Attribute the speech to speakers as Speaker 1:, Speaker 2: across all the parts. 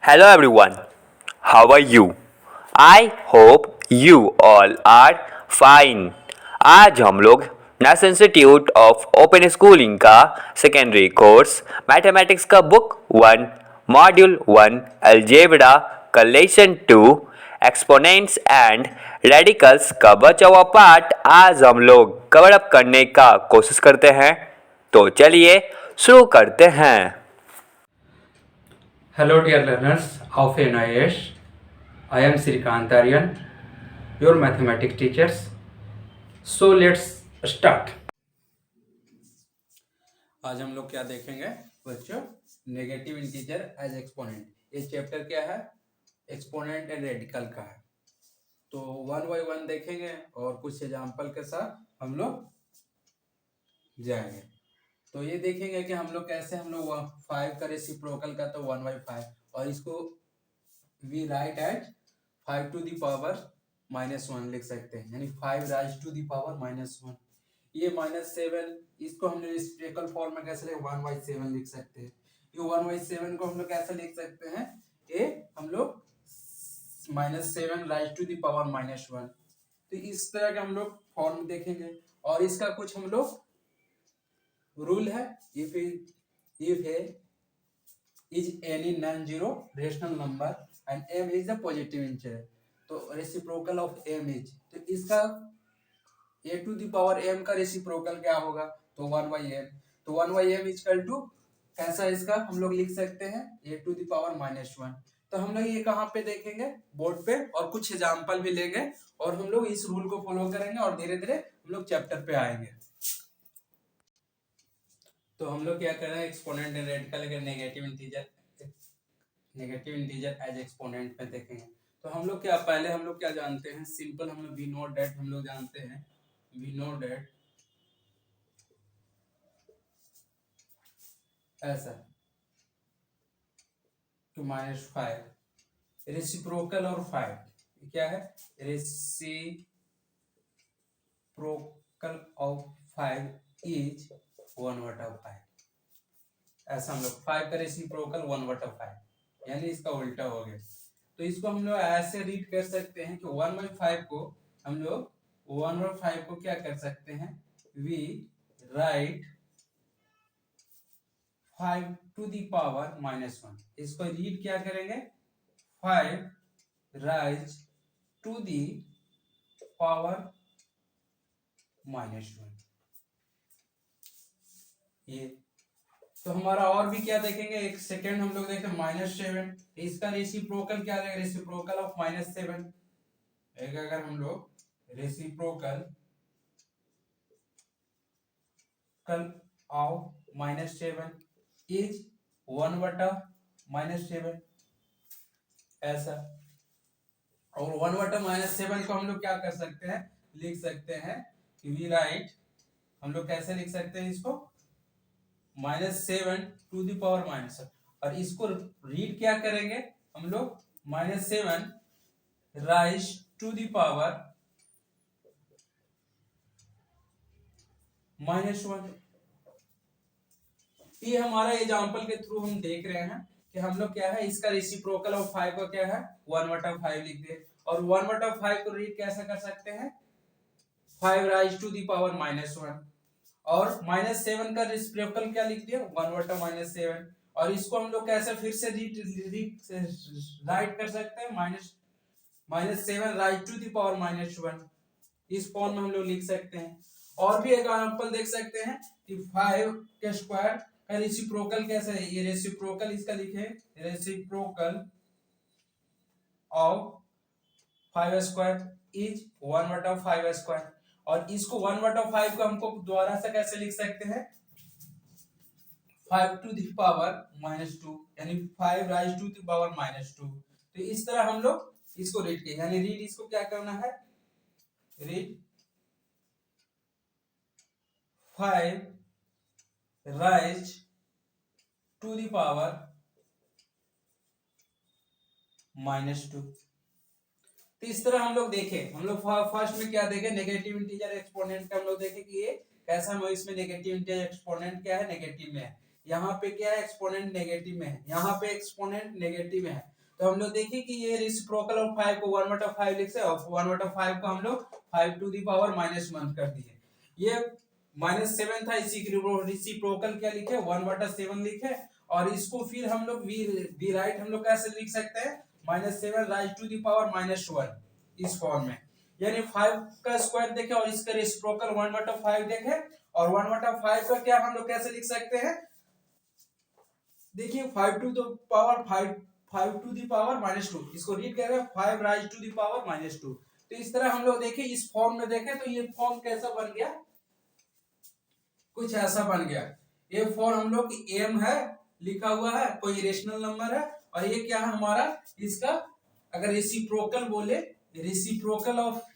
Speaker 1: Hello everyone, how are you? I hope you all are fine. आज हम लोग national institute of open schooling का secondary course mathematics का book 1 module 1 algebra का lesson 2 exponents and radicals का बचा हुआ पार्ट आज हम लोग कवर अप करने का कोशिश करते हैं। तो चलिए शुरू करते हैं।
Speaker 2: Hello dear learners of NIS. I am Srikant Aryan, your mathematics teachers. So let's start. आज हम लोग क्या देखेंगे बच्चों? Negative integer as exponent. ये चैप्टर क्या है? एक्सपोनेंट एंड रेडिकल का है। तो वन बाय वन देखेंगे और कुछ एग्जाम्पल के साथ हम लोग जाएंगे। तो ये देखेंगे कि हम लोग कैसे हम लोग 5 का रेसिप्रोकल का तो 1/5 और इसको we write it 5 to the power -1 लिख सकते हैं, यानी 5 राइज टू दी पावर -1। ये -7 इसको हमने रेसिप्रोकल फॉर्म में कैसे लिख 1/7 लिख सकते हैं। ये 1/7 को हम लोग कैसे लिख सकते हैं? ये हम लोग -7 राइज टू दी पावर -1। तो इस तरह के हम लोग फॉर्म देखेंगे और इसका कुछ हम लोग रूल है। If a is any non-zero rational number and m is the positive integer, तो रेसिप्रोकल ऑफ m इज, तो इसका a to the power m का रेसिप्रोकल क्या होगा? तो 1/m। तो 1/m इक्वल टू कैसा इसका हम लोग लिख सकते हैं a टू द पावर -1। तो हम लोग ये कहाँ पे देखेंगे? बोर्ड पे, और कुछ एग्जांपल भी लेंगे और हम लोग इस रूल को फॉलो करेंगे और धीरे धीरे हम लोग चैप्टर पे आएंगे। तो हम लोग क्या कर रहे हैं? एक्सपोनेंट एंड रेडिकल के नेगेटिव इंटीजर एज एक्सपोनेंट में देखेंगे। तो हम लोग क्या पहले हम लोग क्या जानते हैं? सिंपल हम लोग वी नो डेट हम लोग जानते हैं, वी नो डेट ऐसा टू -5 रेसिप्रोकल और 5 क्या है? Reciprocal of 5 is 1/5। ऐसा हम लोग 5 का रेसिप्रोकल 1/5, यानी इसका उल्टा हो गया। तो इसको हम लोग ऐसे रीड कर सकते हैं कि 1/5 को हम लोग 1/5 को क्या कर सकते हैं? We write 5 to the power -1। इसको रीड क्या करेंगे? 5 राइज टू द पावर -1। ये तो हमारा और भी क्या देखेंगे? एक सेकेंड हम लोग देखते हैं -7। इसका रेसिप्रोकल क्या रहेगा? रेसिप्रोकल ऑफ -7 एक अगर हम लोग रेसिप्रोकल ऑफ -7 इज 1/-7 ऐसा। और 1/-7 को हम लोग क्या कर सकते हैं? लिख सकते हैं कि वी राइट, हम लोग कैसे लिख सकते हैं इसको? -7 टू द पावर -7। और इसको रीड क्या करेंगे हम लोग? -7 राइज टू द पावर -1। ये हमारा एग्जांपल के थ्रू हम देख रहे हैं कि हम लोग क्या है, इसका रेसिप्रोकल ऑफ 5 का क्या है? 1/5 लिख दे। और 1/5 को रीड कैसे कर सकते हैं? 5 राइज टू द पावर -1। और -7 का रेसिप्रोकल क्या लिख दिया? 1/-7। और इसको हम लोग कैसे फिर से राइट कर सकते हैं? -7 राइज टू द पावर -1। इस फॉर्म में हम लोग लिख सकते हैं। और भी एग्जांपल देख सकते हैं कि 5 के स्क्वायर का रेसिप्रोकल कैसे है? ये रेसिप्रोकल इसका लिखे, reciprocal of 5 square is 1/5 square. और इसको 1/5 को हमको दोबारा से कैसे लिख सकते हैं? 5 टू द पावर -2, यानी 5 राइज टू द पावर -2। तो इस तरह हम लोग इसको रीड किए, यानी रीड इसको क्या करना है? Read 5 raise to the power -2। तो इस तरह हम लोग देखे, हम लोग फर्स्ट में क्या देखे? नेगेटिव इंटीजर एक्सपोनेंट का हम लोग देखे कि ये कैसा हम इसमें नेगेटिव इंटीजर एक्सपोनेंट क्या है? नेगेटिव में है। यहाँ पे क्या है, एक्सपोनेंट नेगेटिव में है, यहाँ पे एक्सपोनेंट नेगेटिव में है। तो हम लोग देखिए कि ये रेसिप्रोकल ऑफ 5 को 1/5 लिख सकते हैं, और 1/5 को हम लोग 5 टू द पावर -1 कर दिए। ये -7 था, इसी की रेसिप्रोकल क्या लिखे, 1/7 लिखे। और इसको फिर हम लोग वी राइट हम लोग कैसे लिख सकते हैं, -7 राइज टू द पावर -1, इस फॉर्म में। यानी 5 का स्क्वायर देखे और इसका रेसिप्रोकल 1/5 देखे, और 1/5 का क्या हम लोग कैसे लिख सकते हैं, देखिए 5 to the power 5 to the power -2, इसको रीड करें 5 राइज टू द पावर -2। तो इस तरह हम लोग देखें, इस फॉर्म में देखें तो ये फॉर्म कैसा बन गया, कुछ ऐसा बन गया। ये फॉर्म हम लोग एम है लिखा हुआ है, कोई रेशनल नंबर है, और ये क्या है हमारा, इसका अगर रेसिप्रोकल बोले, रेसिप्रोकल ऑफ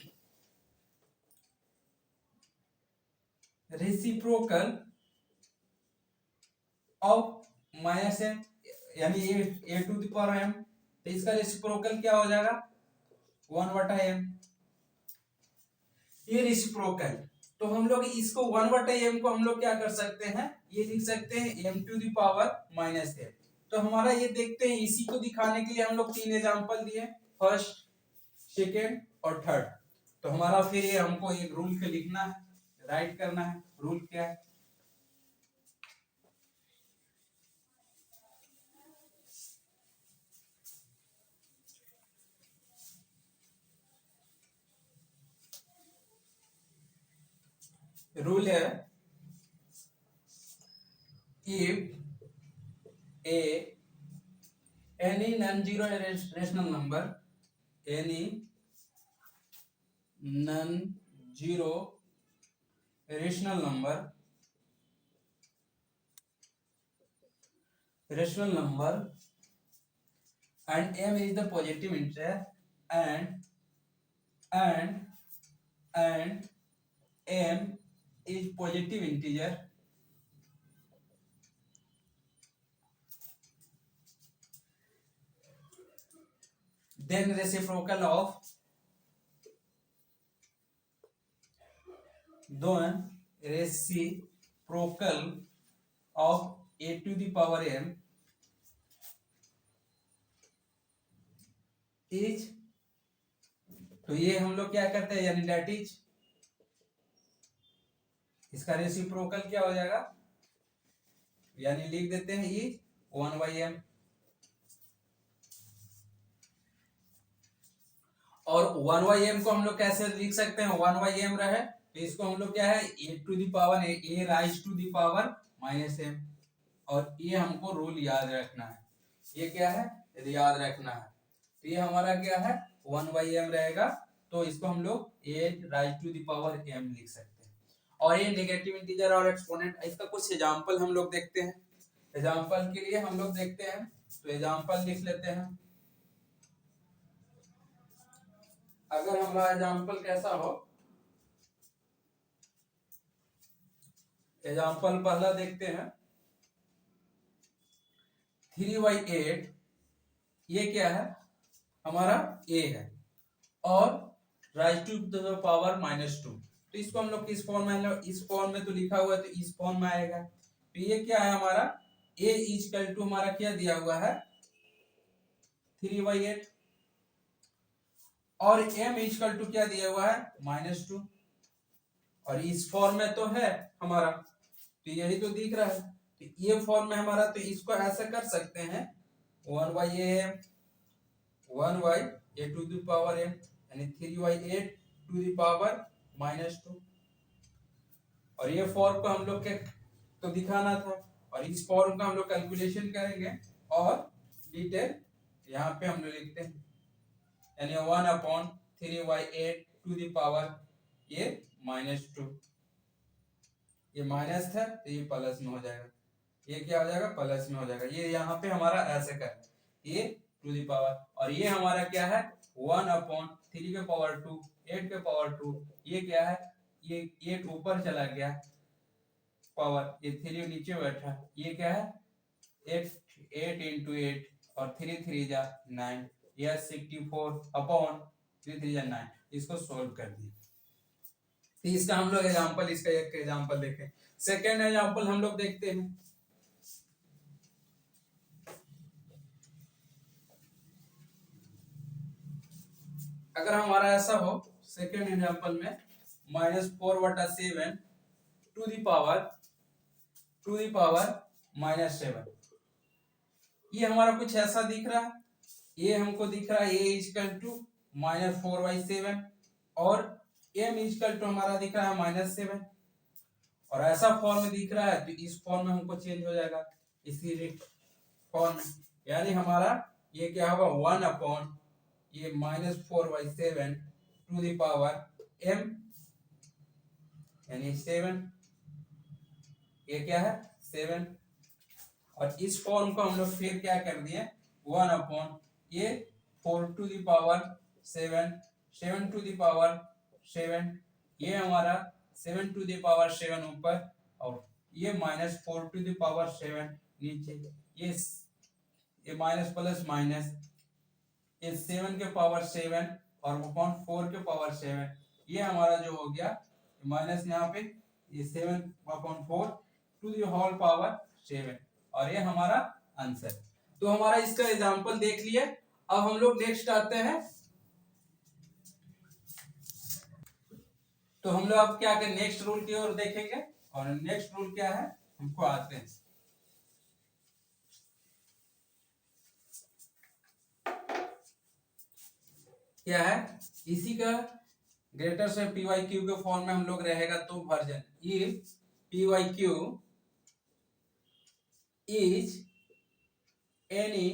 Speaker 2: -m, यानी ए टू द पावर m, तो इसका रेसिप्रोकल क्या हो जाएगा, 1/m। ये रेसिप्रोकल, तो हम लोग इसको 1/m को हम लोग क्या कर सकते हैं, ये लिख सकते हैं m to the power -m। तो हमारा ये देखते हैं, इसी को दिखाने के लिए हम लोग 3 एग्जांपल दिए, फर्स्ट, सेकेंड और थर्ड। तो हमारा फिर ये हमको एक रूल के लिखना है, राइट करना है। रूल क्या है, रूल है, if A any non-zero rational number, any non-zero rational number and m is the positive integer, and m is positive integer, then reciprocal of a to the power m is, तो ये हम लोग क्या करते हैं, यानी date is, इसका reciprocal क्या हो जाएगा, यानी लिख देते हैं इज 1/m। और 1/m को हम लोग कैसे लिख सकते हैं, 1/m रहे तो इसको हम लोग क्या है, a to the power a raise to the power -m। और ये हमको रूल याद रखना है, ये क्या है, याद रखना है। तो ये हमारा क्या है, 1/m रहेगा, तो इसको हम लोग a raise to the power m लिख सकते हैं। और ये नेगेटिव इंटीजर और एक्सपोनेंट, इसका कुछ एग्जांपल हम लोग देखते हैं। एग्जांपल के लिए हम लोग देखते हैं, तो एग्जांपल लिख लेते हैं। अगर हमारा एग्जांपल कैसा हो, एग्जांपल पहला देखते हैं, 3/8, ये क्या है हमारा, a है, और राइज टू द पावर -2। तो इसको हम लोग किस फॉर्म में, इस फॉर्म में तो लिखा हुआ है, तो इस फॉर्म में आएगा। तो ये क्या है हमारा, a इक्वल टू हमारा क्या दिया हुआ है, 3/8, और m इक्वल टू क्या दिया हुआ है, -2। और इस फॉर्म में तो है हमारा, तो यही तो दिख रहा है। तो ये फॉर्म में हमारा, तो इसको ऐसा कर सकते हैं, 1/a to the power m, यानी 3/8 टू द पावर -2। और ये फॉर्म को हम लोग के तो दिखाना था, और इस फॉर्म का हम लोग कैलकुलेशन करेंगे, और डिटेल यहाँ पे हम लोग लिखते हैं, यानी 1/3/8 टू द पावर ये -2, ये माइनस था तो ये प्लस में हो जाएगा, ये क्या हो जाएगा, प्लस में हो जाएगा। ये यहाँ पे हमारा ऐसे कर, ये टू द पावर, और ये हमारा क्या है, 1/3 के पावर 2, 8 के पावर 2, ये क्या है, ये 8 ऊपर चला गया पावर, ये 3 नीचे बैठा, ये क्या है, 8 into 8, और 3 3 जा 9, यह 64/3 3 जा 9। इसको सोल्व कर दिए। तो इसका हम लोग एग्जांपल, इसका एक एग्जांपल देखें। सेकेंड एग्जांपल हम लोग देखते हैं, अगर हमारा ऐसा हो सेकेंड एग्जांपल में -4/7 टू द पावर -7, ये हमारा कुछ ऐसा दिख रहा है। ये हमको दिख रहा है a इजकल टू -4/7 और m इजकल टू हमारा दिख रहा है -7, और ऐसा फॉर्म में दिख रहा है तो इस फॉर्म में हमको चेंज हो जाएगा इसी फॉर्म में, यानी हमारा ये क्या होगा 1 अपॉन ये -4/7 टू द पावर m, यानी 7, ये क्या है 7, और इस फॉर्म को हम लोग फिर क्या कर दिए 1 अपॉन ये 4 to the power 7, 7 to the power 7, ये हमारा 7 टू द पावर 7 ऊपर, और ये -4 टू द पावर 7 नीचे, ये माइनस प्लस माइनस, ये 7 के पावर 7 और अपॉन 4 के पावर 7, ये हमारा जो हो गया माइनस यहाँ पे ये 7/4 टू द होल पावर 7, और ये हमारा आंसर। तो हमारा इसका एग्जांपल देख लिए। अब हम लोग नेक्स्ट आते हैं, तो हम लोग अब क्या करें नेक्स्ट रूल की ओर देखेंगे, और नेक्स्ट रूल क्या है हमको आते हैं। क्या है इसी का ग्रेटर से पी वाई क्यू के फॉर्म में हम लोग रहेगा तो version if p by q is any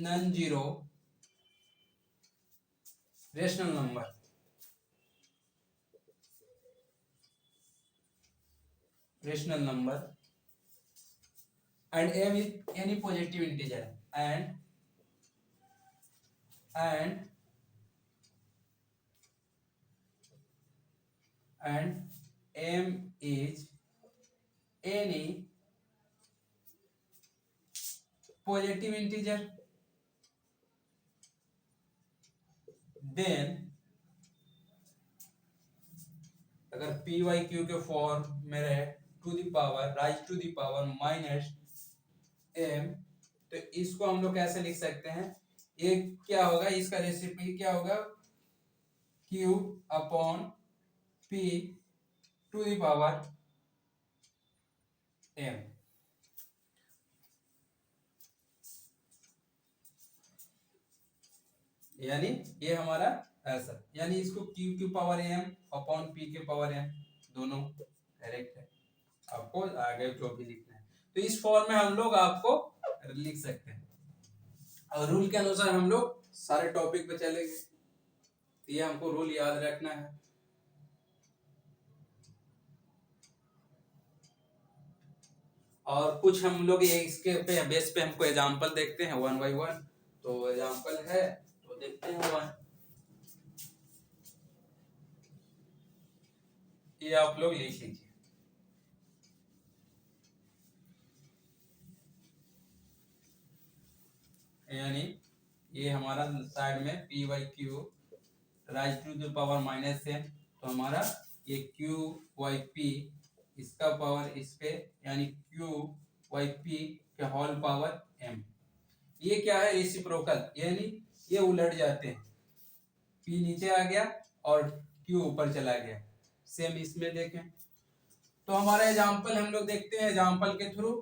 Speaker 2: non zero rational number and m is any positive integer and m is any positive integer, then अगर पी वाई क्यू के form में रहे to the power raise to the power minus m, तो इसको हम लोग कैसे लिख सकते हैं, ये क्या होगा इसका रेसिपी क्या होगा q upon p to the power m, यानी ये हमारा ऐसा, यानी इसको q की पावर m अपॉन p के पावर m दोनों करेक्ट है, आपको आगे जो भी लिखना है तो इस फॉर्म में हम लोग आपको लिख सकते हैं, और रूल के अनुसार हम लोग सारे टॉपिक पे चलेंगे, तो ये हमको रूल याद रखना है। और कुछ हम लोग ये इसके पे बेस पे हमको एग्जांपल देखते हैं 1 बाय 1, तो एग्जांपल है तो देखते हैं 1, ये आप लोग लिख लीजिए। यानी ये हमारा साइड में p by q raise to the power minus m, तो हमारा ये क्यू वाई पी इसका पावर इस पे, यानी क्यू वाई पी के होल पावर m, ये क्या है रेसिप्रोकल, यानी ये उलट जाते हैं, p नीचे आ गया और q ऊपर चला गया, सेम इसमें देखें। तो हमारा एग्जांपल हम लोग देखते हैं एग्जांपल के थ्रू।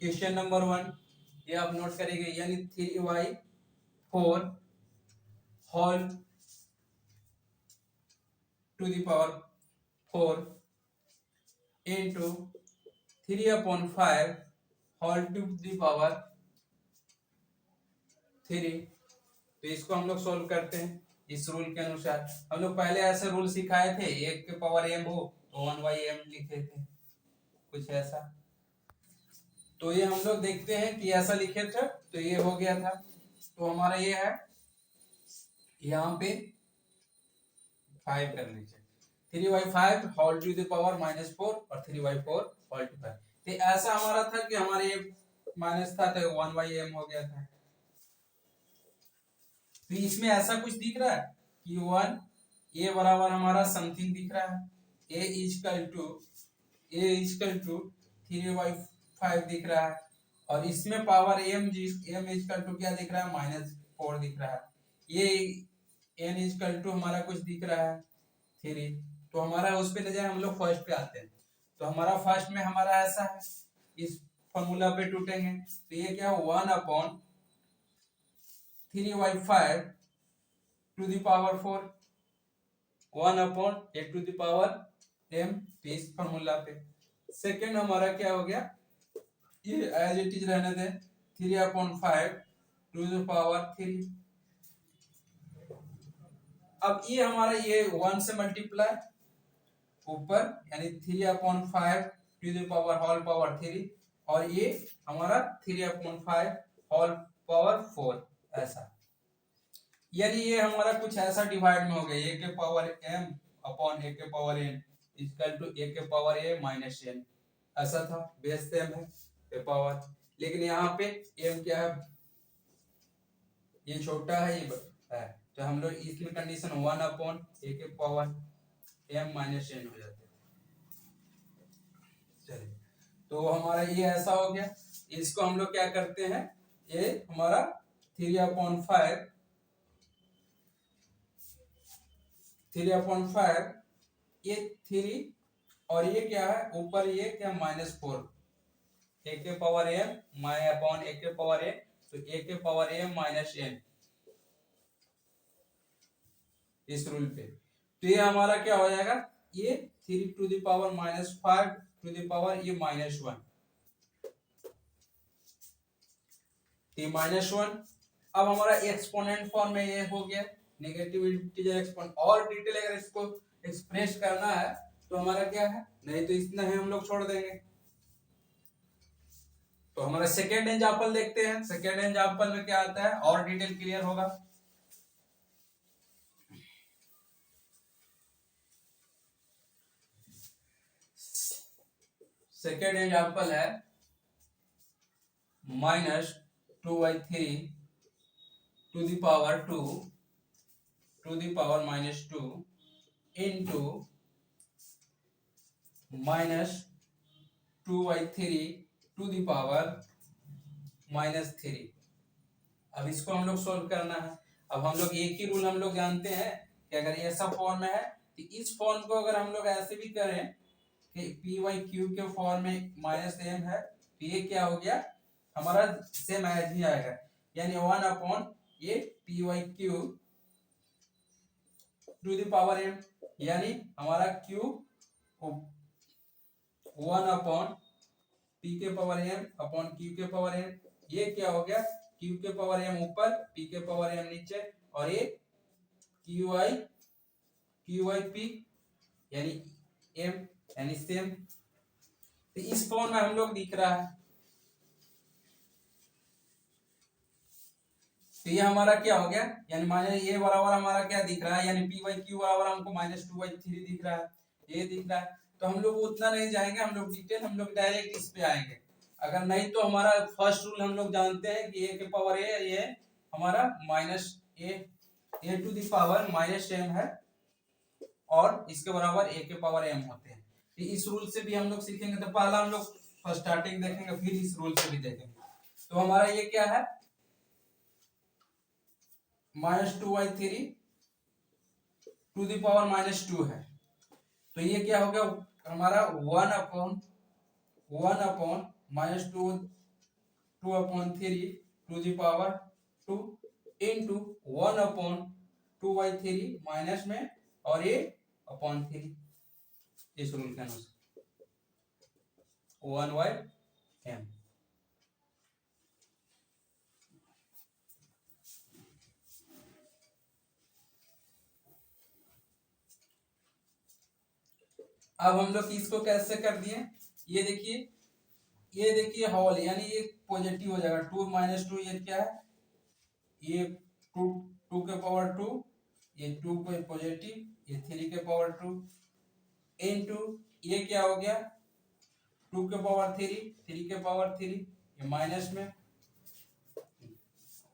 Speaker 2: क्वेश्चन नंबर 1 ये आप नोट करेंगे, यानी 3y4 whole to the power 4 into 3/5 whole to the power 3, तो इसको हम लोग सोल्व करते हैं इस रूल के अनुसार। हम लोग पहले ऐसे रूल सिखाए थे, एक के पावर m हो तो 1/m लिखे थे कुछ ऐसा, तो ये हम लोग देखते हैं कि ऐसा लिखे थे तो ये हो गया था, तो हमारा ये है यहाँ पे 5 कर लीजिए, 3/5 होल टू द पावर -4 और 3/4 होल टू 5, तो ऐसा हमारा था कि हमारे ये माइनस था तो 1/m हो गया था। तो इसमें ऐसा कुछ दिख रहा है कि 1 ये बराबर हमारा समथिंग दिख रहा है, a इजकल टू 3/5 दिख रहा है, और इसमें power M M is equal to क्या दिख रहा है, -4 दिख रहा है। ये एन इजकल टू हमारा कुछ दिख रहा है 3। तो हमारा उस पे ले जाए, हम लोग फर्स्ट पे आते हैं। तो हमारा फर्स्ट में हमारा ऐसा है, इस फॉर्मूला पे टूटेंगे तो ये क्या 1/3/5 to the power 4, 1/8 to the power m, इस फॉर्मूला पे। सेकंड हमारा क्या हो गया, ये एज इट इज रहने दें, 3/5 टू द पावर 3। अब ये हमारा ये 1 से मल्टीप्लाई ऊपर, यानी 3/5 to the power whole power 3, और ये हमारा 3/5 होल पावर 4, ऐसा। यानी ये हमारा कुछ ऐसा डिवाइड में हो गया, a के पावर m अपॉन a के power n equal to a के पावर a माइनस n, ऐसा था। बेस सेम है पे पावर, लेकिन यहाँ पे m क्या है, ये छोटा है, ये है, तो हम लोग इसमें कंडीशन 1/a के पावर m माइनस n हो जाता है। चलिए, तो हमारा ये ऐसा हो गया। इसको हम लोग क्या करते हैं, ये हमारा 3/5 ये 3, और ये क्या है ऊपर, ये क्या -4, a के पावर m अपॉन a के पावर n, तो a के पावर m माइनस n, इस रूल पे। तो ये हमारा क्या हो जाएगा, ये 3 to the power -5 to the power ये -1, ये -1। अब हमारा एक्सपोनेंट फॉर्म में ये हो गया, नेगेटिव इंटीजर एक्सपोनेंट। और डिटेल अगर इसको एक्सप्रेस करना है तो हमारा क्या है, नहीं तो इतना है हम लोग छोड़ देंगे। तो हमारा सेकेंड एग्जांपल देखते हैं। सेकेंड एग्जांपल में क्या आता है, और डिटेल क्लियर होगा। सेकेंड एग्जांपल है -2/3 to the power 2 to the power -2 into -2/3 to the power -3। अब इसको हम लोग सोल्व करना है। अब हम लोग एक ही रूल हम लोग जानते हैं कि अगर ये ऐसा फॉर्म में है तो इस फॉर्म को अगर हम लोग ऐसे भी करें कि p/q के फॉर्म में -m है, तो ये क्या हो गया हमारा सेम एज ही आएगा, यानी 1/, ये p/q to the power m, यानी हमारा q 1/p के पावर m अपॉन q के पावर m। ये क्या हो गया, q के पावर m ऊपर, p के पावर m नीचे, और ये qi p यानी m, यानी सेम। तो इस फॉर्म में हम लोग दिख रहा है। तो ये हमारा क्या हो गया, यानी माइनस ये बराबर हमारा क्या दिख रहा है, यानी p/q बराबर हमको -2/3 दिख रहा है, ये दिख रहा है। तो हम लोग उतना नहीं जाएंगे, हम लोग डिटेल, हम लोग डायरेक्ट इस पे आएंगे। अगर नहीं तो हमारा फर्स्ट रूल हम लोग जानते हैं कि a के पावर a, ये हमारा -a to the power -m है, और इसके बराबर a के पावर m होते हैं। तो इस रूल से भी हम लोग सीखेंगे। तो पहला हम लोग स्टार्टिंग देखेंगे, फिर इस रूल से भी देखेंगे। तो हमारा ये क्या है, -2/3 टू द पावर -2 है। तो ये क्या हो गया हमारा 1/2/3 to the power 2 into 1/2/3 minus में, और ये अपॉन 3, इस रूल के अनुसार 1/m। अब हम लोग इसको कैसे कर दिए, ये देखिए हॉल, यानी ये पॉजिटिव हो जाएगा। 2 - 2 ये क्या है, ये 2 के पावर 2, ये 2 को पॉजिटिव, ये 3 के पावर 2 इनटू ये क्या हो गया 2 के पावर 3, 3 के पावर 3, ये माइनस में,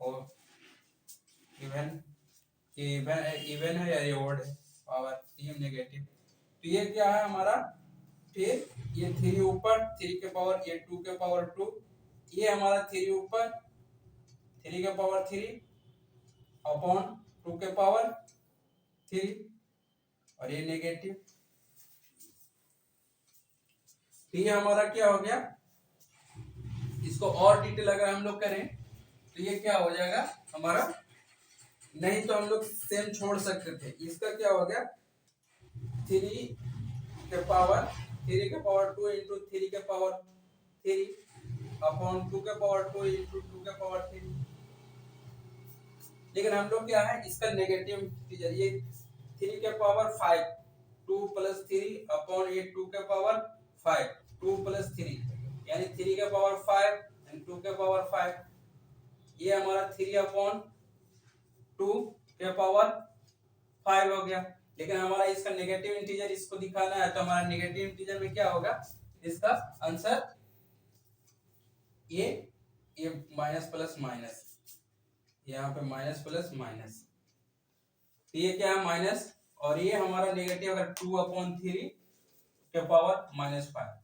Speaker 2: और इवन इवन है या ये ओड है, पावर ये नेगेटिव। तो ये क्या है हमारा, फिर ये 3 ऊपर, 3 के पावर, ये 2 के पावर 2 ये हमारा 3 ऊपर 3 के पावर 3 अपॉन 2 के पावर 3 और ये नेगेटिव। तो ये हमारा क्या हो गया, इसको और डिटेल अगर हम लोग करें तो ये क्या हो जाएगा हमारा, नहीं तो हम लोग सेम छोड़ सकते थे। इसका क्या हो गया 3 के पावर 2 इंटू 3 के पावर 3 अपॉन 2 के पावर 2 इंटू 2 के पावर 3। लेकिन हम लोग क्या है इसका नेगेटिव इंटीजर, ये 3 के पावर 5 2 प्लस 3 अपॉन ये 2 के पावर 5 2 प्लस 3 यानी 3 के पावर 5 एंड 2 के पावर 5। ये हमारा 3 अपॉन 2 के पावर 5 हो गया। लेकिन हमारा इसका नेगेटिव इंटीजर इसको दिखाना है, तो हमारा नेगेटिव इंटीजर में क्या होगा, इसका आंसर ये माइनस प्लस माइनस, यहाँ पे माइनस प्लस माइनस, तो ये क्या है माइनस, और ये हमारा नेगेटिव अगर 2/3 के पावर -5।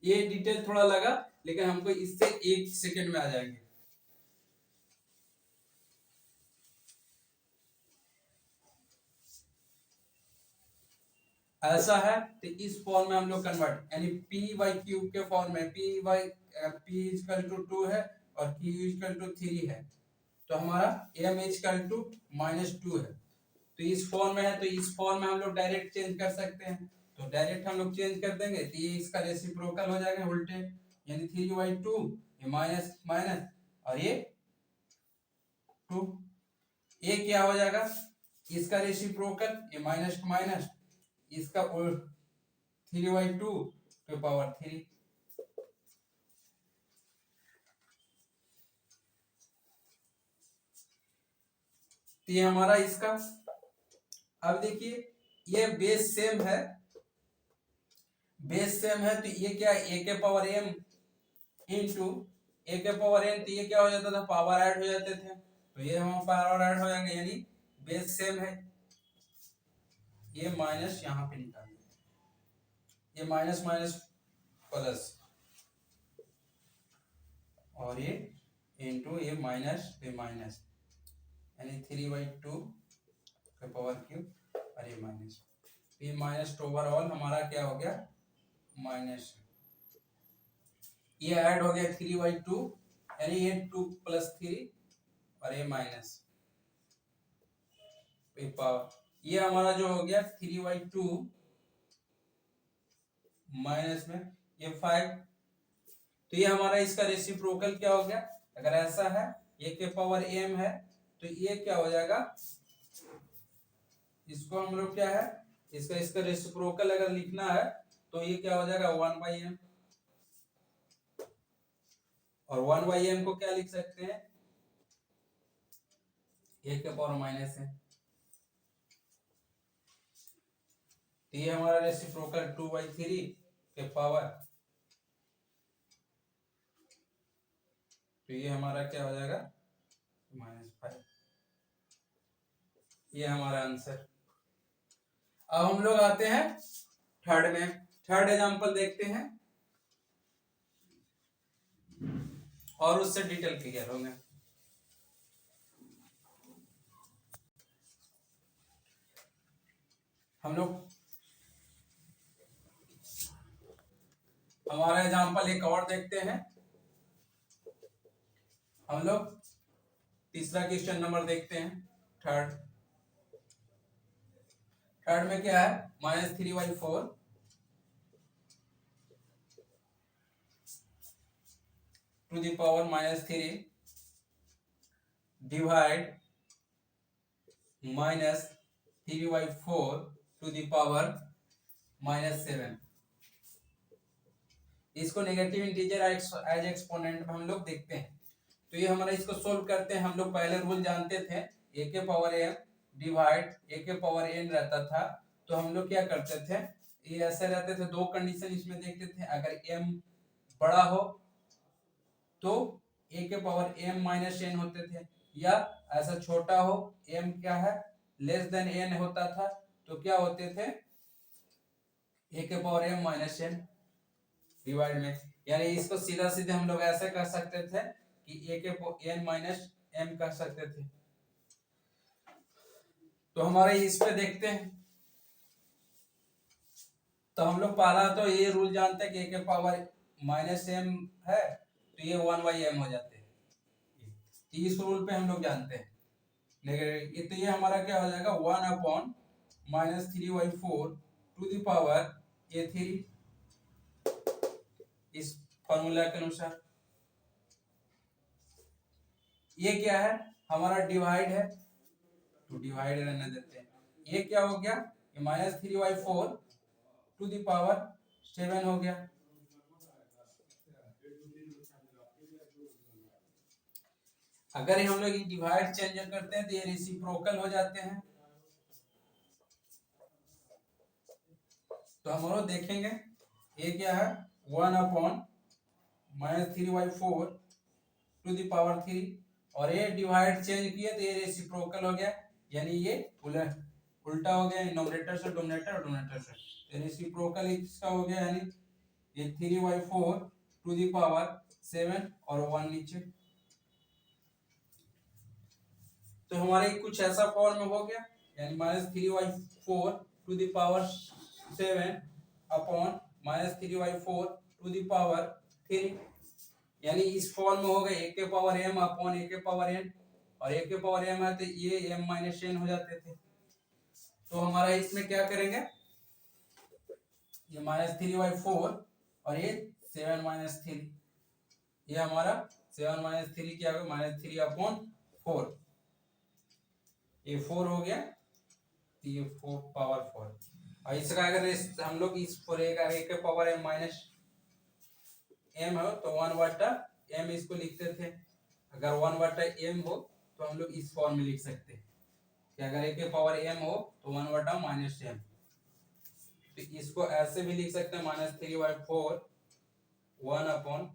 Speaker 2: ये डिटेल थोड़ा लगा, लेकिन हमको इससे 1 सेकंड में आ जाएंगे। ऐसा है तो इस फॉर्म में हम लोग कन्वर्ट, यानी p/q के फॉर्म में p = 2 है और q = 3 है, तो हमारा m = -2 है। तो इस फॉर्म में है, तो इस फॉर्म में हम लोग डायरेक्ट चेंज कर सकते हैं, तो डायरेक्ट हम लोग चेंज कर देंगे तो ये इसका रेसिप्रोकल हो जाएगा उल्टे, यानी 3/2 ये माइनस माइनस और ये 2, ये क्या हो जाएगा इसका रेसिप्रोकल, ये माइनस माइनस इसका 3/2 के पावर 3। तो ये हमारा इसका, अब देखिए ये बेस सेम है, तो ये क्या है a के पावर m इंटू a के पावर n, तो ये क्या हो जाता था पावर ऐड हो जाते थे, तो ये हम पावर ऐड हो जाएंगे, यानी बेस सेम है। ये माइनस यहाँ पे निकाल देते, ये माइनस माइनस प्लस और ये इंटू ये माइनस ये माइनस, यानी 3/2 के पावर क्यूब और ये माइनस, ये माइनस ओवरऑल हमारा क्या हो गया माइनस, ये ऐड हो गया 3/2 यानी ये 2 + 3 और ये माइनस पावर, ये हमारा जो हो गया 3/2 माइनस में ये 5, तो ये हमारा इसका रेसिप्रोकल क्या हो गया, अगर ऐसा है a के पावर m है तो ये क्या हो जाएगा, इसको हम लोग क्या है इसका रेसिप्रोकल अगर लिखना है तो ये क्या हो जाएगा 1/m, और 1/m को क्या लिख सकते हैं a के पावर माइनस है, तो ये हमारा रेसिप्रोकल 2/3 के पावर, तो ये हमारा क्या हो जाएगा -5, ये हमारा आंसर। अब हम लोग आते हैं थर्ड में, थर्ड एग्जांपल देखते हैं और उससे डिटेल क्लियर होंगे। हम लोग हमारा एग्जांपल एक और देखते हैं, हम लोग तीसरा क्वेश्चन नंबर देखते हैं, थर्ड में क्या है -3/4 to the power -3 divide -3/4 to the power -7। इसको नेगेटिव इंटीजर एज एक्सपोनेंट में हम लोग देखते हैं, तो ये हमारा इसको सोल्व करते हैं। हम लोग पहले रूल जानते थे a के पावर m डिवाइड a के पावर n रहता था, तो हम लोग क्या करते थे, ये ऐसे रहते थे, दो कंडीशन इसमें देखते थे, अगर m बड़ा हो तो a के पावर m माइनस n होते थे, या ऐसा छोटा हो m क्या है लेस देन n होता था, तो क्या होते थे a के power m minus n। Divide में, यानी इसको सीधा सीधे हम लोग ऐसे कर सकते थे कि a के n माइनस m कर सकते थे। तो हमारे इस पे देखते हैं, तो हम लोग पहला तो ये रूल जानते हैं कि a के पावर माइनस m है तो ये 1/m हो जाते हैं, इस रूल पे हम लोग जानते हैं। लेकिन तो ये हमारा क्या हो जाएगा 1/-3/4 टू द पावर a3 इस फॉर्मूला के अनुसार। ये क्या है हमारा डिवाइड है तो डिवाइड रहने देते हैं। ये क्या हो गया ये -3/4 टू द पावर 7 हो गया। अगर हम लोग ये डिवाइड चेंज करते हैं तो ये रेसिप्रोकल हो जाते हैं। तो हम लोग देखेंगे ये क्या है 1/-3/4 टू द पावर 3 और ये डिवाइड चेंज किए तो ये रेसिप्रोकल हो गया, यानी ये उल्टा हो गया, न्यूमरेटर से डोमिनेटर और डोमिनेटर से रेसिप्रोकल इसका हो गया, यानी ये 3/4 टू द पावर 7 और 1 नीचे। तो हमारे कुछ ऐसा फॉर्म में हो गया, यानी -3/4 to the power 7 upon -3/4 to the power 3, यानी इस फॉर्म में हो गए a के पावर m अपॉन a के पावर n, और a के पावर m है तो ये m माइनस n हो जाते थे। तो हमारा इसमें क्या करेंगे ये -3/4 और ये 7-3, ये हमारा 7-3 क्या हो गया -3/4, ये 4 हो गया तो ये 4 पावर 4, और इसका अगर हम लोग इस पर a के पावर m माइनस m हो तो 1/m इसको लिखते थे। अगर 1/m हो तो हम लोग इस फॉर्म में लिख सकते हैं कि अगर a के पावर m हो तो 1/-m, तो इसको ऐसे भी लिख सकते हैं -3/4 1/,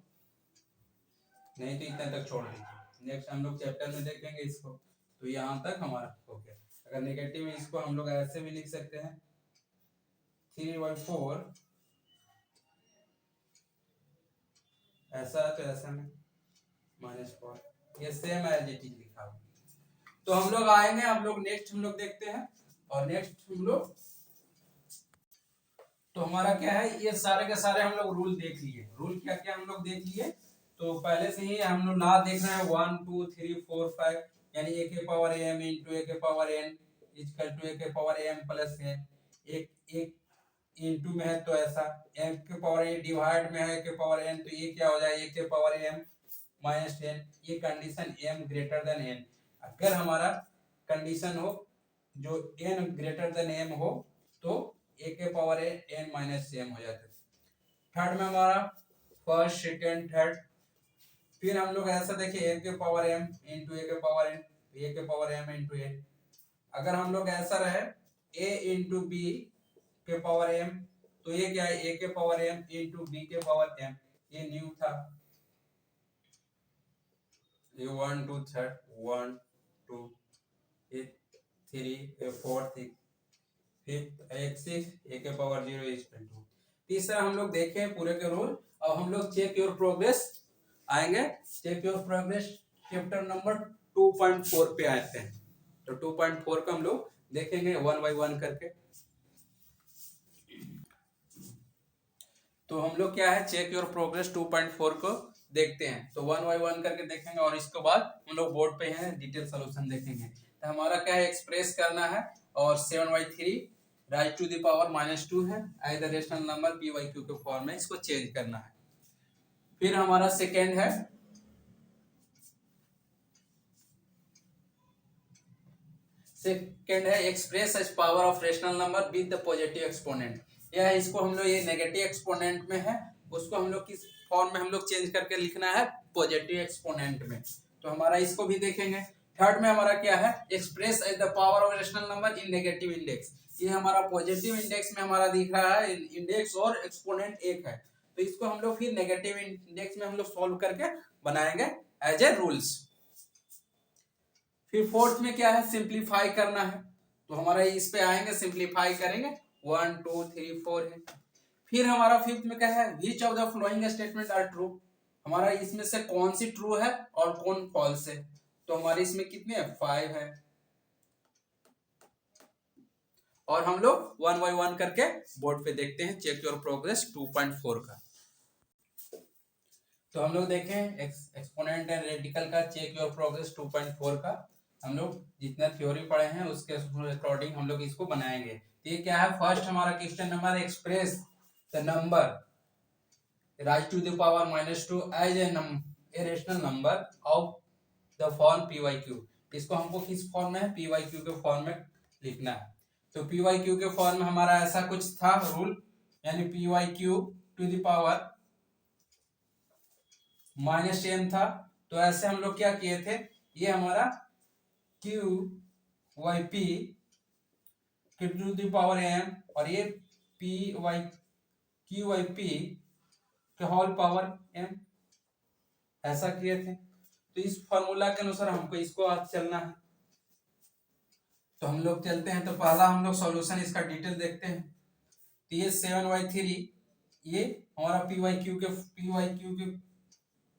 Speaker 2: नहीं तो इतने तक छोड़ दीजिए, नेक्स्ट हम लोग चैप्टर में देखेंगे इसको। तो यहाँ तक हमारा हो गया। अगर नेगेटिव में इसको हम लोग ऐसे भी लिख सकते हैं 3/4 ऐसा है तो ऐसा में -4, ये सेम एज इट इज लिखा हुआ। तो हम लोग आएंगे, हम लोग नेक्स्ट हम लोग देखते हैं, और नेक्स्ट हम लोग तो हमारा क्या है ये सारे के सारे हम लोग रूल देख लिए। रूल क्या क्या हम लोग देख लिए, तो पहले से ही हम लोग ला देख रहे हैं 1 2 3 4 5, यानी a के पावर m इंटू a के power n equal to a के पावर m प्लस n, एक इंटू में है तो ऐसा m के पावर a डिवाइड में है a के पावर n, तो ये क्या हो जाए a के पावर m माइनस n, ये condition m greater than n। अगर हमारा कंडीशन हो जो n ग्रेटर देन m हो तो a के पावर n माइनस m हो जाता है। थर्ड में हमारा फर्स्ट सेकंड थर्ड, फिर हम लोग ऐसा देखिए a के पावर m इंटू a के पावर n, a के पावर m इंटू n। अगर हम लोग ऐसा रहे a इंटू b के पावर m, तो ये क्या है a के पावर m इंटू b के पावर m, ये न्यू था, ये 1 2 थर्ड 1 2 ये 3 ये 4 फिफ्थ एक 6 a के पावर 0 इज 2। तीसरा हम लोग देखें पूरे के रूल। अब हम लोग चेक योर प्रोग्रेस आएंगे, check your progress chapter number 2.4 पे आते हैं। तो 2.4 का हम लोग देखेंगे 1 बाय 1 करके। तो हम लोग क्या है चेक योर प्रोग्रेस 2.4 को देखते हैं, तो 1 बाय 1 करके देखेंगे, और इसके बाद हम लोग बोर्ड पे हैं डिटेल सॉल्यूशन देखेंगे। तो हमारा क्या है एक्सप्रेस करना है, और 7/3 राइज टू द पावर -2 है, either rational number p by q के फॉर्म में इसको चेंज करना है। फिर हमारा सेकेंड है express as power of rational number with the positive exponent. यह इसको हम लोग ये नेगेटिव एक्सपोनेंट में है, उसको हम लोग किस फॉर्म में हम लोग चेंज करके लिखना है पॉजिटिव एक्सपोनेंट में। तो हमारा इसको भी देखेंगे। थर्ड में हमारा क्या है express as the power of rational number in negative index. ये हमारा पॉजिटिव इंडेक्स में हमारा दिख रहा है इंडेक्स और एक्सपोनेंट एक है, तो इसको हम लोग फिर नेगेटिव इंडेक्स में हम लोग सॉल्व करके बनाएंगे एज ए रूल्स। फिर फोर्थ में क्या है सिंप्लीफाई करना है, तो हमारा इस पे आएंगे सिंप्लीफाई करेंगे 1 2 3 4 है। फिर हमारा फिफ्थ में क्या है, which of the following statement are true, हमारा इसमें से कौन सी ट्रू है और कौन फॉल्स है। तो हमारे इसमें कितने है, 5 है। और हम लोग वन बाय वन करके बोर्ड पे देखते हैं चेक योर प्रोग्रेस 2.4 का। तो हम लोग देखें एक्सपोनेंट एंड रेडिकल का चेक योर प्रोग्रेस 2.4 का हम लोग जितना थ्योरी पढ़े हैं उसके अकॉर्डिंग हम लोग इसको बनाएंगे। ये क्या है, फर्स्ट हमारा question number, express the number raise to the power -2 as a rational number of the form p by q. इसको हमको किस फॉर्म में है, पी वाई क्यू के फॉर्म में लिखना है। तो पी वाई क्यू के फॉर्म में हमारा ऐसा कुछ था रूल, यानी p by q to the power -m था। तो ऐसे हम लोग क्या किए थे, ये हमारा Q by P to the power m और ये P by Q by P के होल पावर m, ऐसा किए थे। तो इस फॉर्मूला के अनुसार हमको इसको आज चलना है। तो हम लोग चलते हैं। तो पहला हम लोग सॉल्यूशन इसका डिटेल देखते हैं। तो ये 7y3 ये हमारा पी वाई क्यू के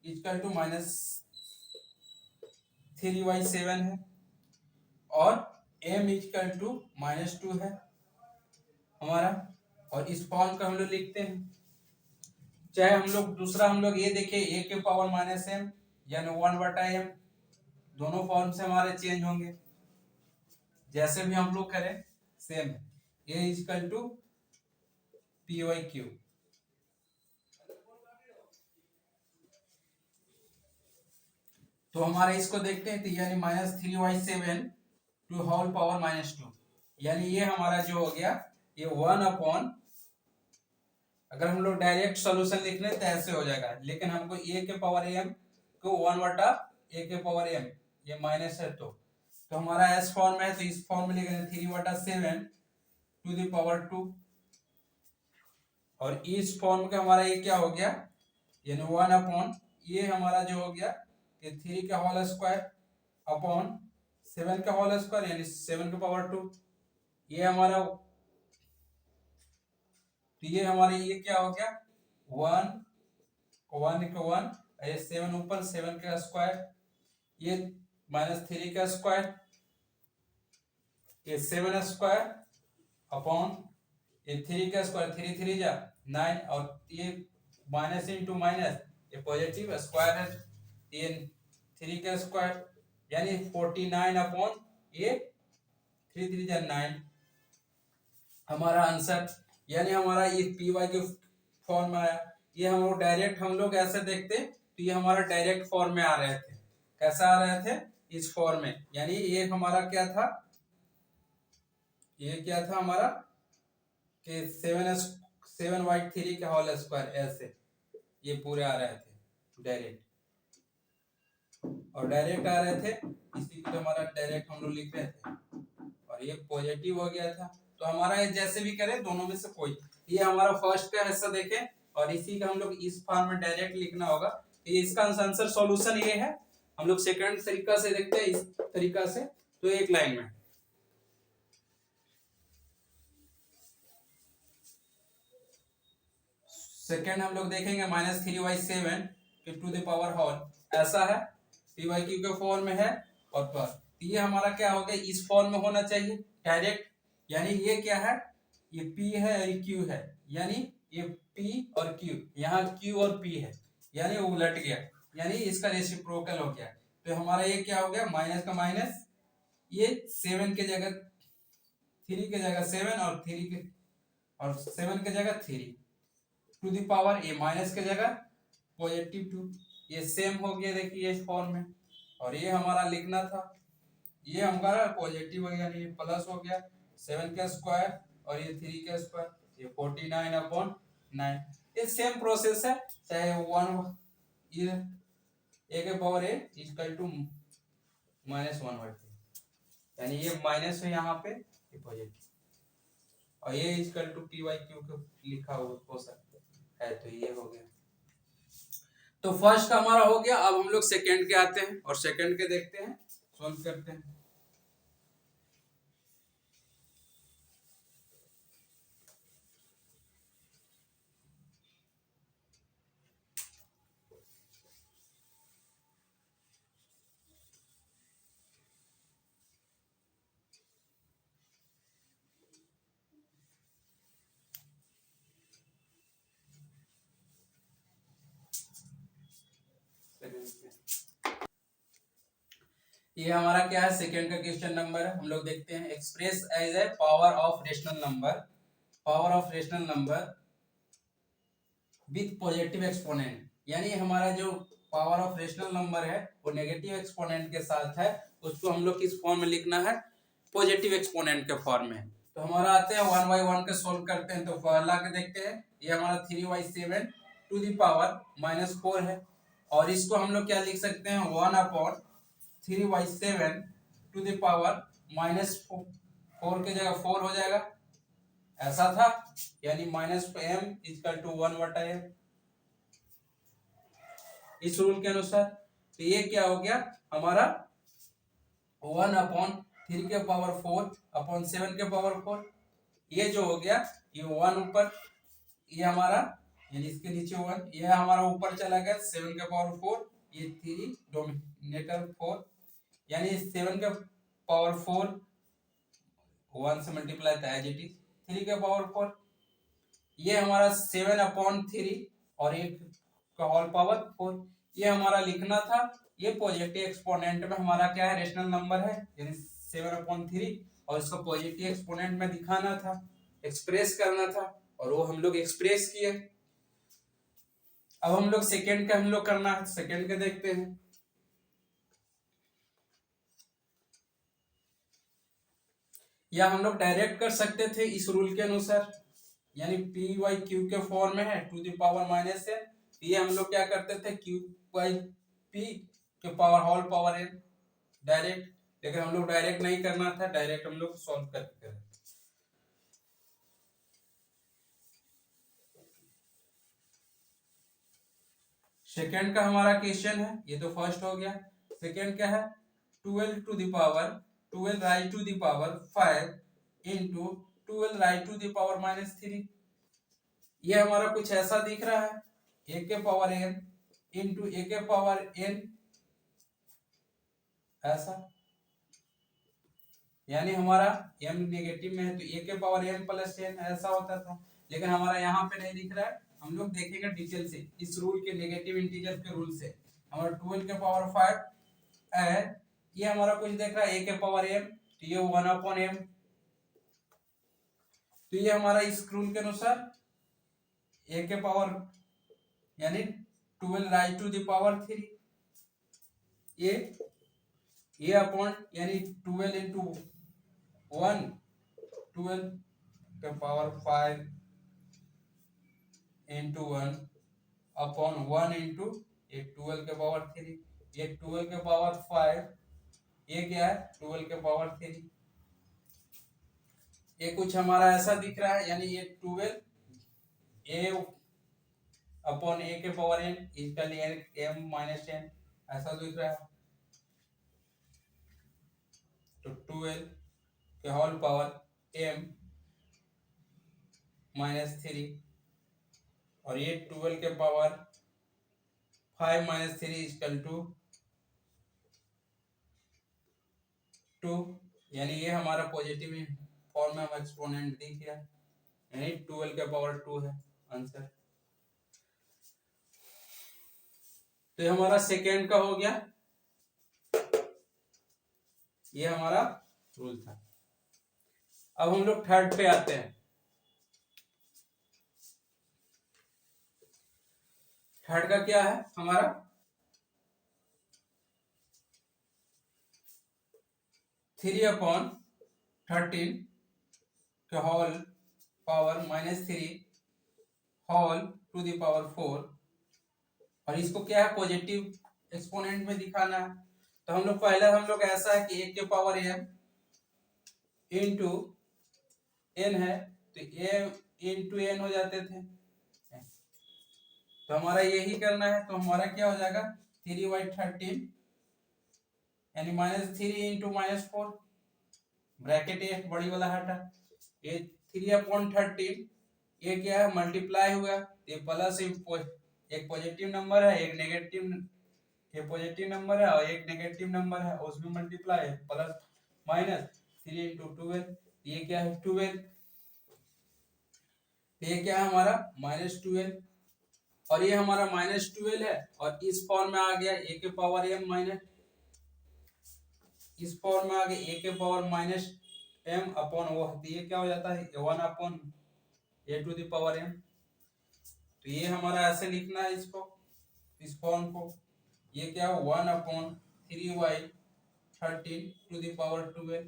Speaker 2: इक्वल टू -3y7 है और m इक्वल टू -2 है हमारा। और इस फॉर्म का हम लोग लिखते हैं। चाहे हम लोग दूसरा हम लोग ये देखें a के पावर -m यानी 1/m, दोनों फॉर्म से हमारे चेंज होंगे, जैसे भी हम लोग करें सेम है। a equal to P by Q. तो हमारे इसको देखते हैं। तो यानी -3y7 टू होल पावर -2, यानी ये हमारा जो हो गया ये 1/, अगर हम लोग डायरेक्ट सॉल्यूशन लिख लें तो ऐसे हो जाएगा, लेकिन हमको a के पावर m को 1/a के पावर m, ये माइनस है तो हमारा s फॉर्म है। तो इस फॉर्म में लिखेंगे 3/7 टू द पावर 2 और इस फॉर्म का हमारा ये क्या हो गया, यानी 1/, ये हमारा जो हो गया ये 3 का होल स्क्वायर अपॉन 7 का होल स्क्वायर यानी 7 के पावर 2। ये हमारा तो ये हमारे ये क्या हो गया 1 के 1, ये 7 ऊपर 7 का स्क्वायर, ये -3 का स्क्वायर, ये 7 स्क्वायर अपॉन ये 3 का स्क्वायर, 3 3 जा 9 और ये माइनस इंटू माइनस ये पॉजिटिव स्क्वायर है, ये 3 का स्क्वायर यानी 49 अपॉन ये 3 3 जा 9 हमारा आंसर। यानी हमारा ये पी वाई के फॉर्म में आया। ये हम लोग डायरेक्ट हम लोग ऐसे देखते तो ये हमारा डायरेक्ट फॉर्म में आ रहे थे। कैसा आ रहे थे, इस फॉर्म में, यानी ये हमारा क्या था, ये क्या था हमारा कि 7y3 के होल स्क्वायर, ऐसे ये पूरे आ रहे थे डायरेक्ट, और डायरेक्ट आ रहे थे इसी को तो हमारा डायरेक्ट हम लोग लिख रहे थे और ये पॉजिटिव हो गया था। तो हमारा ये जैसे भी करें दोनों में से कोई, ये हमारा फर्स्ट का हिस्सा देखें और इसी का हम लोग इस फॉर्म में डायरेक्ट लिखना होगा। ये इसका आंसर सॉल्यूशन ये है। हम लोग सेकंड तरीका से देखते हैं, इस तरीका से, तो एक लाइन में सेकंड हम लोग देखेंगे -3y7 to the power whole, ऐसा है पी वाई क्यू के फॉर्म में है। और पर ये हमारा क्या हो गया, इस फॉर्म में होना चाहिए डायरेक्ट, यानी ये क्या है, ये P है और Q है, यानी ये P और Q, यहाँ Q और P है, यानी वो उलट गया, यानी इसका रेसिप्रोकल हो गया। तो हमारा ये क्या हो गया, माइनस का माइनस, ये 7 के जगह 3 के जगह 7 और 3 के और 7 के जगह 3 टू द पावर, ये माइनस के जगह पॉजिटिव 2, ये सेम हो गया देखिए इस फॉर्म में। और ये हमारा लिखना था, ये हमारा पॉजिटिव हो गया, यानी प्लस हो गया 7 का स्क्वायर और ये 3 का स्क्वायर, ये 49/9। ये सेम प्रोसेस है, चाहे 1 ये a के पावर a इक्वल टू -1/3, यानी ये माइनस है यहाँ पे, ये पॉजिटिव, और ये equal to P by Q को लिखा हो सकता है। तो ये हो गया। तो फर्स्ट का हमारा हो गया। अब हम लोग सेकंड के आते हैं और सेकंड के देखते हैं, सॉल्व करते हैं। ये हमारा क्या है, सेकेंड का क्वेश्चन नंबर है। हम लोग देखते हैं, express as a power of rational number, power of rational number with positive exponent. यानी हमारा जो पावर ऑफ रेशनल नंबर है वो नेगेटिव एक्सपोनेंट के साथ है, उसको हम लोग किस फॉर्म में लिखना है, पॉजिटिव एक्सपोनेंट के फॉर्म में। तो हमारा आते हैं 1 बाई 1 के सोल्व करते हैं। तो पहला के देखते हैं, ये हमारा 3/7 टू द पावर -4 है, और इसको हम लोग क्या लिख सकते हैं, 1/3/7 टू द पावर -4 की जगह 4 हो जाएगा, ऐसा था। यानी -m=1/m इस रूल के अनुसार। तो ये क्या हो गया हमारा, 1/3 के पावर 4 अपॉन 7 के पावर 4। ये जो हो गया, ये 1 ऊपर, ये हमारा यानी इसके नीचे 1, ये हमारा ऊपर चला गया 7 के पावर 4, ये 3 डोमिनेटर 4, यानी 7 के पावर 4 1 से मल्टीप्लाई था एज इट इज 3 के पावर 4। ये हमारा 7/3 और 1 का होल पावर 4, ये हमारा लिखना था। ये पॉजिटिव एक्सपोनेंट में हमारा क्या है, रेशनल नंबर है, यानी 7/3, और इसको पॉजिटिव एक्सपोनेंट में दिखाना था, एक्सप्रेस करना था, और वो हम लोग एक्सप्रेस किए। अब हम लोग सेकेंड का हम लोग करना है, सेकेंड का देखते हैं। या हम लोग डायरेक्ट कर सकते थे इस रूल के अनुसार, यानी p/q के फॉर्म में है टू द पावर -n। ये हम लोग क्या करते थे, q/p के power whole power n direct, लेकिन हम लोग डायरेक्ट नहीं करना था, डायरेक्ट हम लोग सॉल्व करके करें। सेकेंड का हमारा क्वेश्चन है, ये तो फर्स्ट हो गया। सेकेंड क्या है, 12 to the power 12 raise to the power 5 into 12 raise to the power -3। ये हमारा कुछ ऐसा दिख रहा है, a के पावर n इंटू a के पावर n, ऐसा। यानी हमारा m नेगेटिव में है तो a के पावर m प्लस n ऐसा होता था, लेकिन हमारा यहाँ पे नहीं दिख रहा है। हम लोग देखेंगे डिटेल से इस रूल के, नेगेटिव इंटीजर के रूल से। हमारा 12 के पावर 5 है, ये हमारा कुछ देख रहा है a के पावर m, तो ये 1/m। तो ये हमारा इस रूल के अनुसार a के पावर यानी 12 राइज टू द पावर 3, ये अपॉन यानी 12 इंटू 1, 12 के पावर 5 इंटू 1 अपॉन 1 इंटू ये 12 के पावर 3, ये 12 के पावर 5, ये क्या है 12 के पावर 3। ये कुछ हमारा ऐसा दिख रहा है, यानी ये 12 a अपॉन a के पावर n, इसका लिए m माइनस n ऐसा दिख रहा है। तो 12 के होल पावर m -3, और ये 12 के पावर 5 -3 इक्वल टू 2, यानी ये हमारा पॉजिटिव फॉर्म में हम एक्सपोनेंट दिख गया, यानी 12 के पावर 2 है आंसर। तो ये हमारा सेकेंड का हो गया, ये हमारा रूल था। अब हम लोग थर्ड पे आते हैं। थर्ड का क्या है हमारा, 3/13 के whole power -3 whole to the power 4, और इसको क्या है पॉजिटिव एक्सपोनेंट में दिखाना है। तो हम लोग पहले हम लोग ऐसा है कि 1 के पावर m इंटू n है, तो m इंटू n हो जाते थे, तो हमारा यही करना है। तो हमारा क्या हो जाएगा 3/13 यानी -3 इंटू -4, ब्रैकेट ये बड़ी वाला हटा, ये 3/13, ये क्या है मल्टीप्लाई हुआ, ये प्लस एक पॉजिटिव नंबर है, एक नेगेटिव, ये पॉजिटिव नंबर है और एक नेगेटिव नंबर है, उसमें मल्टीप्लाई है, प्लस माइनस 3 इंटू 12, ये क्या है 12, ये क्या है हमारा -12, और ये हमारा -12 है, और इस फॉर्म में आ गया a के पावर m माइनस, इस फॉर्म में आगे ए के पावर माइनस एम अपॉन वो, तो ये क्या हो जाता है 1 upon A to the power M. तो ये हमारा ऐसे लिखना है इसको, इस फॉर्म को, ये क्या 1 upon 3y13 to the power 12।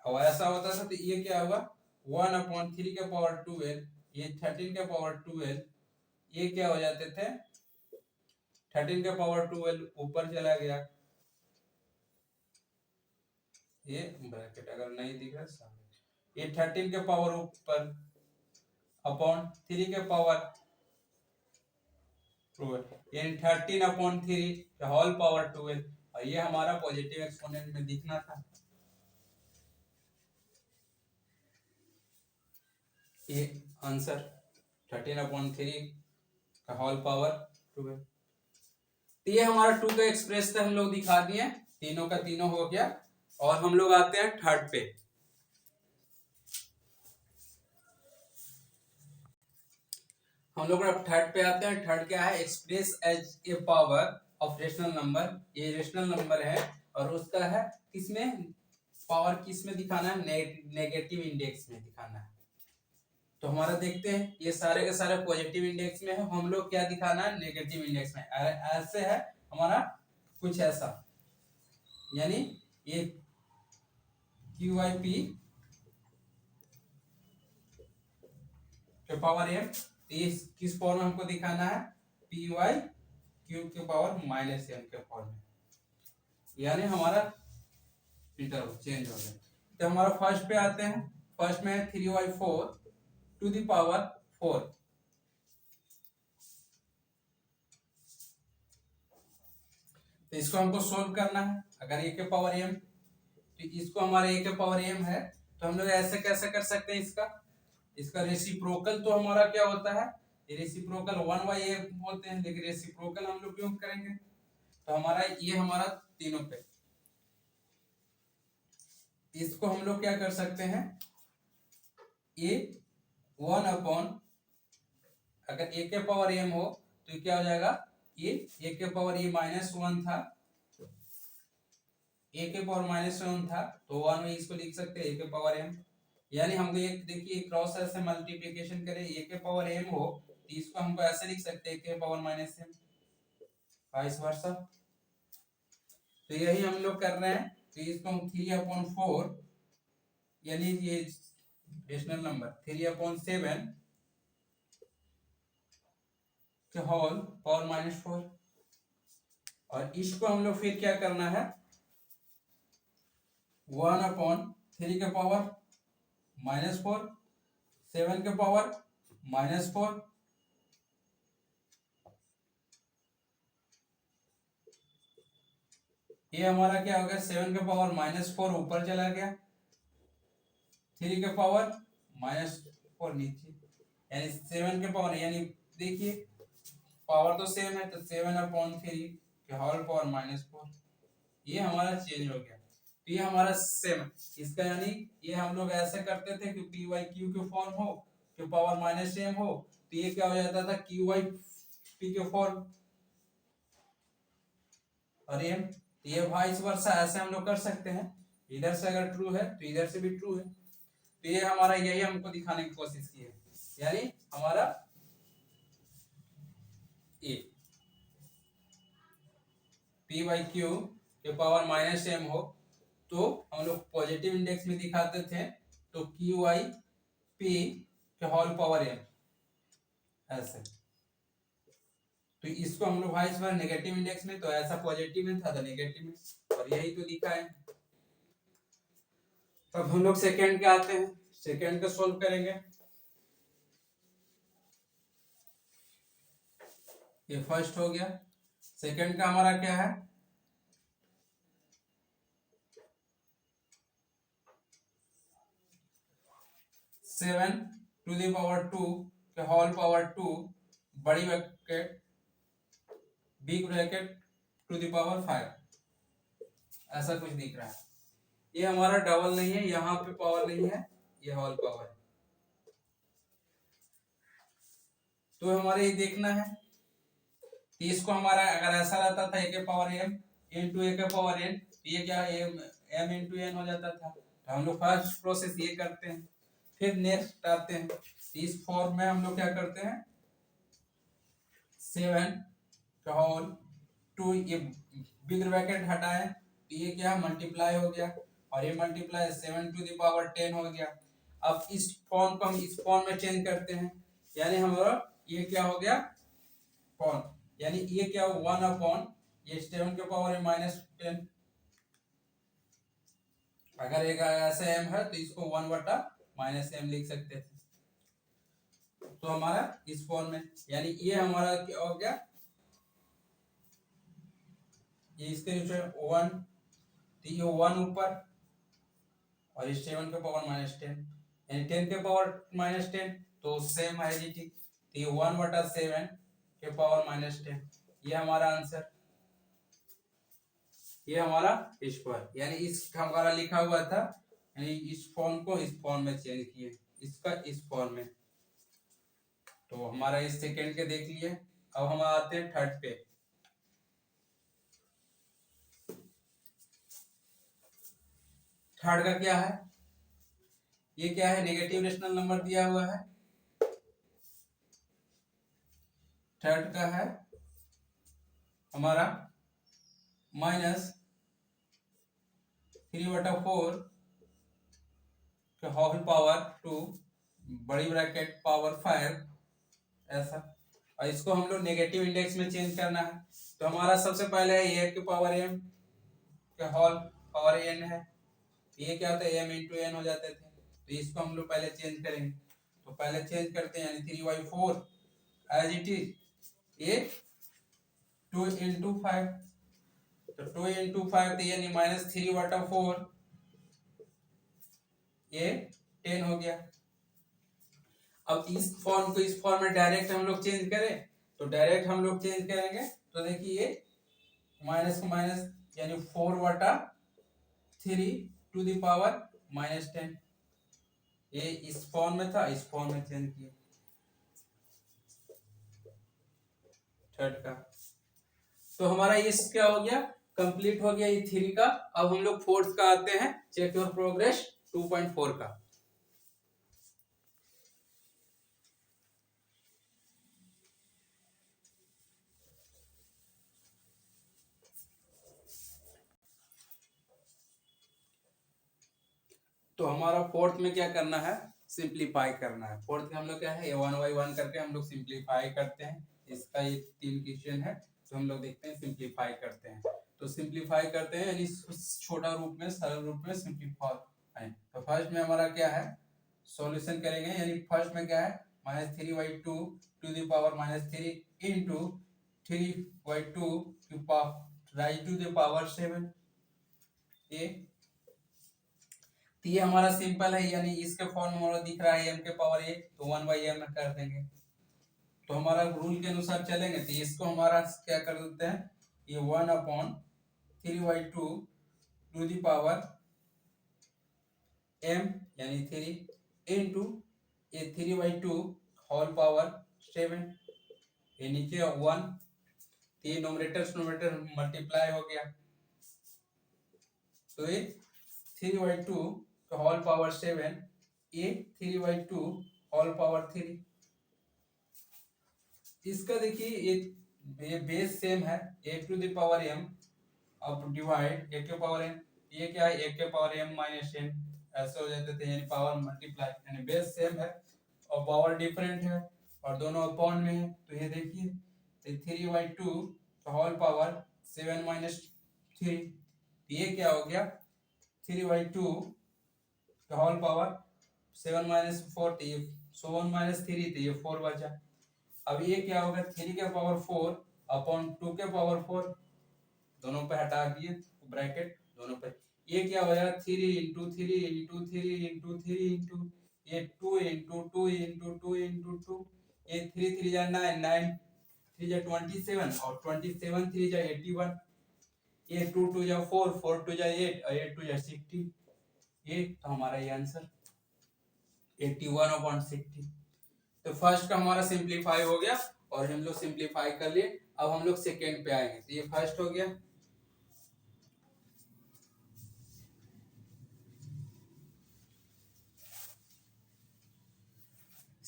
Speaker 2: और ऐसा होता था तो ये क्या होगा 1 अपॉन 3 के पावर 12, ये 13 के पावर 12, ये क्या हो जाते थे 13 के पावर 12 ऊपर चला गया, ये ब्रैकेट अगर नहीं दिख रहा सामने, ये 13 के पावर ऊपर अपॉन 3 के पावर 12, यानी 13 अपॉन 3 होल पावर 12, और ये हमारा पॉजिटिव एक्सपोनेंट में दिखना था। ये आंसर 13 अपॉन 3 का होल पावर 12। तो ये हमारा 2 का एक्सप्रेस हम लोग दिखा दिए, तीनों का तीनों हो गया। और हम लोग आते हैं थर्ड पे। हम लोग अब थर्ड पे आते हैं। थर्ड क्या है, express as a power of rational number. ये रेशनल नंबर है और उसका है किसमें पावर, किस में दिखाना है, नेगेटिव इंडेक्स में दिखाना है। तो हमारा देखते हैं ये सारे के सारे पॉजिटिव इंडेक्स में है, हम लोग क्या दिखाना है नेगेटिव इंडेक्स में। ऐसे है हमारा कुछ ऐसा, यानी ये QIP के पावर m, इस किस फॉर्म में हमको दिखाना है PY क्यूब के पावर माइनस m के फॉर्म में, यानी हमारा इंटरवल चेंज हो गया। तो हमारा फर्स्ट पे आते हैं। फर्स्ट में है 3y4 टू द पावर 4। तो इसको हमको सोल्व करना है। अगर a के पावर m, तो इसको हमारे a के पावर m है, तो हम लोग ऐसे कैसे कर सकते हैं, इसका रेसिप्रोकल तो हमारा क्या होता है, रेसिप्रोकल 1/a होते हैं, लेकिन रेसिप्रोकल हम लोग क्यों करेंगे, तो हमारा ये हमारा तीनों पे, इसको हम लोग क्या कर सकते हैं, ये 1 अपॉन, अगर a के पावर m हो तो क्या हो जाएगा, ये a के पावर ये -1 था, a के पावर -1 था, तो 1 में इसको लिख सकते हैं a के पावर m। यानी हमको एक देखिए क्रॉस ऐसे मल्टीप्लिकेशन करें, a के पावर m हो तो इसको हमको ऐसे लिख सकते हैं a के पावर -m, वाइस वर्सा। तो यही हम लोग कर रहे हैं। तो इसको हम 3/4, यानी ये रेशनल नंबर 3/7 के होल पावर -4, और इसको हम लोग फिर क्या करना है 1/3 के पावर -4, 7 के पावर -4, ये हमारा क्या हो गया 7 के पावर -4 ऊपर चला गया, 3 के पावर -4 नीचे, यानी 7 के पावर, यानी देखिए पावर तो सेम है, तो 7/3 के होल पावर -4, ये हमारा चेंज हो गया। तो ये हमारा सेम इसका, यानी ये हम लोग ऐसे करते थे कि PYQ के फॉर्म हो के पावर -m हो, तो ये क्या हो जाता था QYP के फॉर्म और m, ये वाइस वर्सा ऐसे हम लोग कर सकते हैं। इधर से अगर ट्रू है तो इधर से भी ट्रू है। तो ये हमारा यही हमको दिखाने की कोशिश की है, यानी हमारा ये PYQ के पावर -m हो तो हम लोग पॉजिटिव इंडेक्स में दिखाते थे, तो QIP के होल पावर m ऐसे। तो इसको हम लोग वाइस वर्सा नेगेटिव इंडेक्स में, तो ऐसा पॉजिटिव में था तो नेगेटिव में, और यही तो लिखा है। तब हम लोग सेकंड के आते हैं, सेकंड का सोल्व करेंगे। ये फर्स्ट हो गया। सेकंड का हमारा क्या है, सेवन टू द पावर 2 के होल पावर 2 बड़ी bracket big bracket to the power 5, ऐसा कुछ दिख रहा है। ये हमारा डबल नहीं है, यहाँ पे पावर नहीं है, ये होल पावर है। तो हमारे ये देखना है, तो इसको हमारा अगर ऐसा रहता था a के पावर m इंटू a के पावर n, ये क्या एम एम इंटू एन हो जाता था। तो हम लोग फर्स्ट प्रोसेस ये करते हैं, फिर नेक्स्ट आते हैं। इस फॉर्म में हम लोग क्या करते हैं, 7 का होल 2, ये बिग ब्रैकेट हटाएं तो ये क्या मल्टीप्लाई हो गया, और ये मल्टीप्लाई 7 टू द पावर 10 हो गया। अब इस फॉर्म को हम इस फॉर्म में चेंज करते हैं, यानी हमारा ये क्या हो गया फॉर्म, यानी ये क्या 1 अपॉन ये 7 के पावर -10। अगर एक ऐसा m है तो इसको 1 बटा -m लिख सकते थे। तो हमारा इस फॉर्म में, यानी ये हमारा क्या हो गया, ये इसके नीचे 1, तो ये 1 ऊपर और इस 7 के पावर -10, यानी 10 के पावर -10 तो सेम है जी। तो ये 1 बटा 7 के पावर -10, ये हमारा आंसर, ये हमारा स्क्वायर, यानी इस हमारा लिखा हुआ था, यानी इस फॉर्म को इस फॉर्म में चेंज किए, इसका इस फॉर्म में। तो हमारा इस सेकंड के देख लिए। अब हम आते हैं थर्ड पे। थर्ड का क्या है, ये क्या है, नेगेटिव रेशनल नंबर दिया हुआ है। थर्ड का है हमारा -3/4 के होल पावर 2 बड़ी ब्रैकेट पावर 5 ऐसा। और इसको हम लोग नेगेटिव इंडेक्स में चेंज करना है। तो हमारा सबसे पहले है ए के पावर m के होल पावर n है, ये क्या होता है m इंटू n हो जाते थे। तो इसको हम लोग पहले चेंज करेंगे, तो पहले चेंज करते हैं, यानी 3/4 एज इट इज ये 2 इंटू 5, तो 2 इंटू 5 तो यानी -3/4 ये 10 हो गया। अब इस फॉर्म को इस फॉर्म में डायरेक्ट हम लोग चेंज करें, तो डायरेक्ट हम लोग चेंज करेंगे तो देखिए ये माइनस को माइनस, यानी 4/3 टू द पावर -10, ये इस फॉर्म में था, इस फॉर्म में चेंज किया थर्ड का। तो हमारा ये क्या हो गया, कंप्लीट हो गया ये 3 का। अब हम लोग फोर्थ का आते हैं, चेक योर प्रोग्रेस 2.4 का। तो हमारा फोर्थ में क्या करना है, सिंप्लीफाई करना है। फोर्थ में हम लोग क्या है, ये 1/1 करके हम लोग सिंप्लीफाई करते हैं। इसका ये 3 क्वेश्चन है, तो हम लोग देखते हैं सिंप्लीफाई करते हैं। तो सिंप्लीफाई करते हैं, यानी छोटा रूप में सरल रूप में सिंप्लीफाई। तो फर्स्ट में हमारा क्या है, सॉल्यूशन करेंगे, यानी फर्स्ट में क्या है -3/2 to the power -3 into 3/2 raise to the power 7। ये हमारा सिंपल है, यानी इसके फॉर्म हमारा दिख रहा है m के पावर 1, तो 1/m कर देंगे। तो हमारा रूल के अनुसार चलेंगे, तो इसको हमारा क्या कर देते हैं, ये 1/3/2 टू द पावर m यानी 3 इंटू ये 3/2 होल पावर 7, ये नीचे 1, ये नोमरेटर मल्टीप्लाई हो गया, तो ये 3/2 होल पावर 7, ये 3/2 होल पावर 3। इसका देखिए ये बेस सेम है, a to the power m, अब डिवाइड a के पावर n, ये क्या है a के पावर m -n, ऐसे हो जाते थे, यानी पावर मल्टीप्लाई, यानी बेस सेम है और पावर डिफरेंट है और दोनों अपॉन में है। तो ये देखिए 3/2 होल पावर 7 - 3, ये क्या हो गया 3/2 होल पावर 7 - 4, तो ये 1 - 3, तो ये 4 बचा। अब ये क्या होगा 3 के पावर 4 अपॉन 2 के पावर 4, दोनों पे हटा दिए ब्रैकेट दोनों पे, ये क्या हो जाएगा 3 इंटू 3 इंटू 3 इंटू 3 इंटू ये 2 इंटू 2 इंटू 2 इंटू 2, ये 3 3 जा 9, 9 3 जा 27 और 27 3 जा 81, ये 2 2 जा 4, 4 2 जा 8 और 8 2 जा 16, ये तो हमारा ये आंसर 81/60। तो फर्स्ट का हमारा सिंप्लीफाई हो गया और हम लोग सिंप्लीफाई कर लिए। अब हम लोग सेकेंड पे आएंगे, तो ये फर्स्ट हो गया,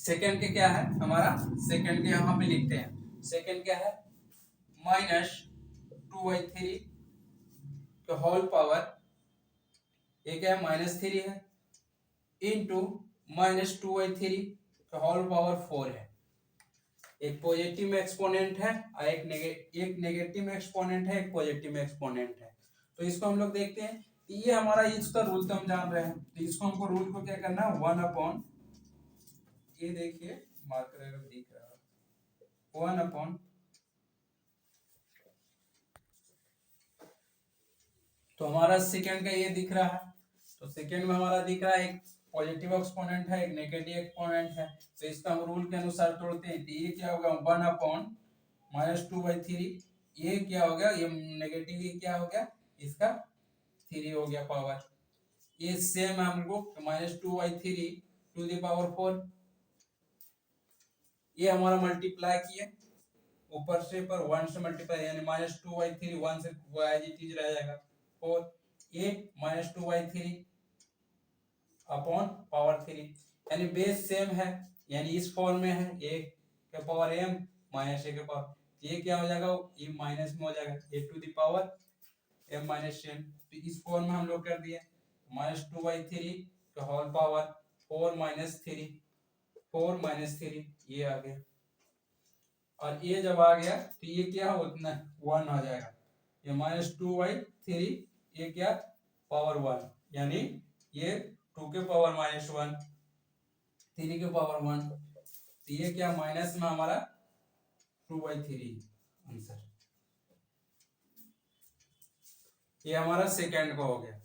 Speaker 2: सेकेंड के क्या है हमारा, सेकेंड के यहाँ पे लिखते हैं, सेकेंड क्या है -2/3 के होल पावर, ये क्या है -3 है, इंटू -2/3 के होल पावर 4 है। एक पॉजिटिव में एक्सपोनेंट है और एक नेगेटिव में एक्सपोनेंट है, एक पॉजिटिव में एक्सपोनेंट है। तो इसको हम लोग देखते हैं, ये हमारा इसका रूल तो हम जान रहे हैं, तो इसको हमको रूल को क्या करना है 1/, ये देखिए मार्कर अगर दिख रहा है 1/, तो हमारा सेकेंड का ये दिख रहा है, तो सेकेंड में हमारा दिख रहा है एक पॉजिटिव एक्सपोनेंट है, एक नेगेटिव एक्सपोनेंट है, तो इसका हम रूल के अनुसार तोड़ते हैं, तो ये क्या होगा 1/-2/3, ये क्या हो गया, ये नेगेटिव, ये क्या हो गया इसका 3 हो गया पावर, ये सेम हमको -2/3 टू द पावर 4, ये हमारा मल्टीप्लाई किए ऊपर से पर 1 से मल्टीप्लाई, यानी -2/3 1 से एज इट इज रह जाएगा 4, ये -2/3 अपॉन पावर 3, यानी बेस सेम है, यानी इस फॉर्म में है a के पावर m माइनस a के पावर, ये क्या हो जाएगा, ये माइनस में हो जाएगा a to the power m minus n, तो इस फॉर्म में हम लोग कर दिए -2/3 के होल पावर 4 - 3 ये आ गया, और ये जब आ गया तो ये क्या होता है 1 आ जाएगा, ये -2/3 ये क्या पावर 1, यानी ये 2 के पावर -1 3 के पावर 1, तो ये क्या माइनस में हमारा 2/3 आंसर, ये हमारा सेकेंड का हो गया।